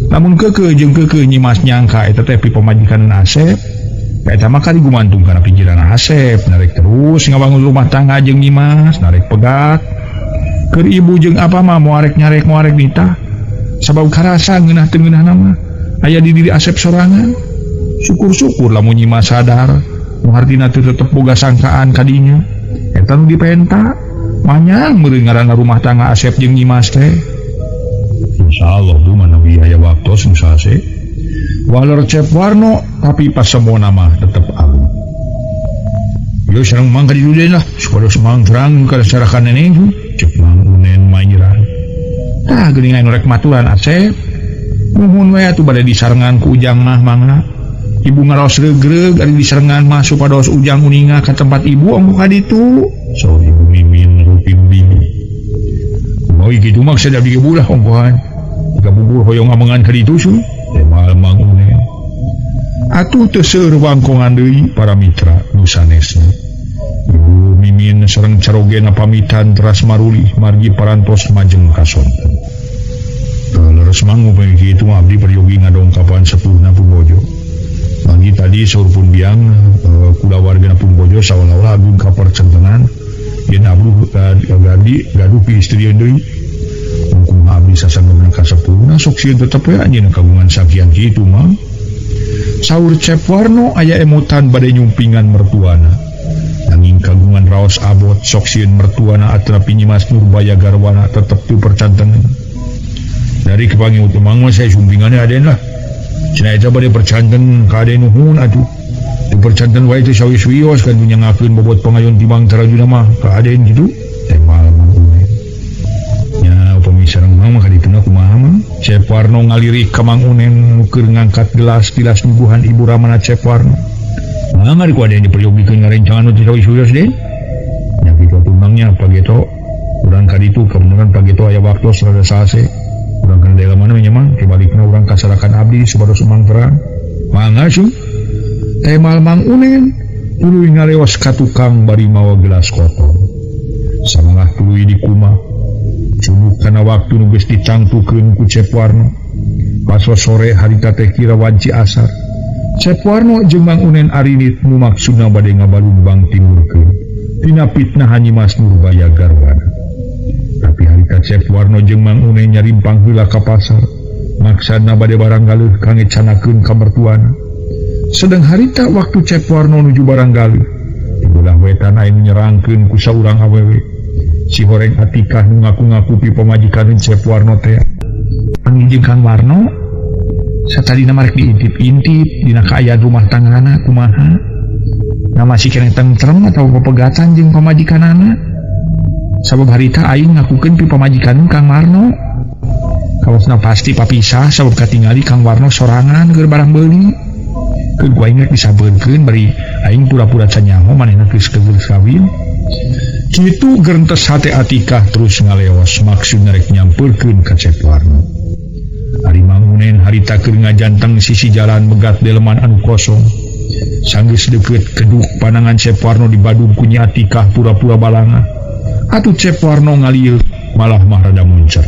Namun keukeuh jeung keukeuh Nyimas nyangka eta teh pi pamajikaneun Asep. Eta mah kali gumantung kana pikiran Asep narek terus ngabangun rumah tangga jeung Nyimas narek pegat keur ibu jeung apa mah moarek nyarek moarek nita sabab karasa ngeunah teu ngeunahna mah aya di diri Asep sorangan. Syukur-syukur lamun Nyimas sadar nu hartina teu tetep boga sangkaan kadinya eta nu dipenta manyang meureun ngaranna rumah tangga Asep jeung Nyimas teh. Insyaallah tu manawi aya waktos nu salse waler Cep Warno tapi pas semua nama tetap agung. Yo sareng mang ka dieu deui lah supaya semang terang ka sarakan neneng cek mang unen mairan. Tah geuningan rek maturan Asep. Nuhun we atuh bade disarengan ku ujang mah mangga. Ibu ngaros regreg ari disarengan mah supados ujang uninga ka tempat ibu ongko ka ditu. So Ibu Mimin rupin bibi. Mau kitu mah sadap digebulah ongkohan. Gabubur hoyong ngamangan ka ditu su. Temal mangunen atuh teu seueur wangkongan deui para mitra nu sanesna. Ibu Mimin sareng carogena pamitan teras maruli margi parantos majeng ka sonten. Leres mangu pang kitu mah abdi peryogi ngadongkapan sepuhna Purbojo. Pagi tadi saur pun biang kula wargana Purbojo saolah-olah agung ka percentenan yen abdu gaduh pi istri deui. Hukum abdi sasanggeuna ka sepuhna sok sieun tetep we anjeun kagungan sakian kitu mah. Saur Cep Warno aya emutan bade nyumpingan mertuana. Nanging kagungan raos abot sok sieun mertuana atrapi Nyimas Nurbaya garwana tetep teu percantengan. Dari kepangiut emang mah saya sumpingannya aden lah. Cenah eta bade percanten ka aden nuhun atuh. Teu percanten wae teh sawios-wios kan nyangakeun bobot pangayon timang tarajuna mah ka aden kitu. Temal sareng mah kadituna kumaha mah Cep Warno ngalirik ka Mang Unen keur ngangkat gelas-gelas nyuguhan Ibu Ramana Cep Warno. Mangga di ku ade diperyogikeun ngarencangan nu teu sawios deui. Nya kitu tumangnya pageto urang kaditu kemudian pageto aya waktu rada salse. Urang kana daerah mana nya mah kebalikna urang kasarakan abdi supados umang terang. Mangga su. Temal Mang Unen tuluy ngaleos ka tukang bari mawa gelas kotor. Samangah tuluy di kumah Cubuk kana waktu nu geus dicangtukeun ku Cep Warno. Pas sore harita teh kira wanci asar. Cep Warno jeung Mang Unen arinit nu maksudna bade ngabalumbang timurkeun tina pitnahan Nyimas Nurbaya garwana. Tapi harita Cep Warno jeung Mang Unen nyarimpang heula ka pasar. Maksudna bade barang galeuh kangge canakeun ka mertuana. Sedang harita waktu Cep Warno nuju barang galeuh, ulah wetan aya nyerangkeun ku saurang awewe. Si Horeng Atikah nu ngaku-ngaku pi pamajikaneun Cep Warno teh. Angin jeung Kang Warno satadina marek diintip-intip dina kaayaan rumah tanggana kumaha. Na masih keneh tentrem atawa pepegatan jeung pamajikanana. Sabab harita aing ngakukeun pi pamajikaneun Kang Warno. Kawasna pasti papisah sabab katingali Kang Warno sorangan keur barang beuli. Keur ku aing disabeunkeun bari aing pura-pura canyaho manehna geus kawin. Kitu gerntes hate Atikah terus ngaleos maksudna rek nyampeurkeun ka Cep Warno. Ari Mang Unen harita keur ngajanteng sisi jalan begat deleman anu kosong. Sanggeus deukeut keduk panangan Cep Warno dibadung ku Nya Atikah pura-pura balanga. Atuh Cep Warno ngalieu malah mah rada muncer.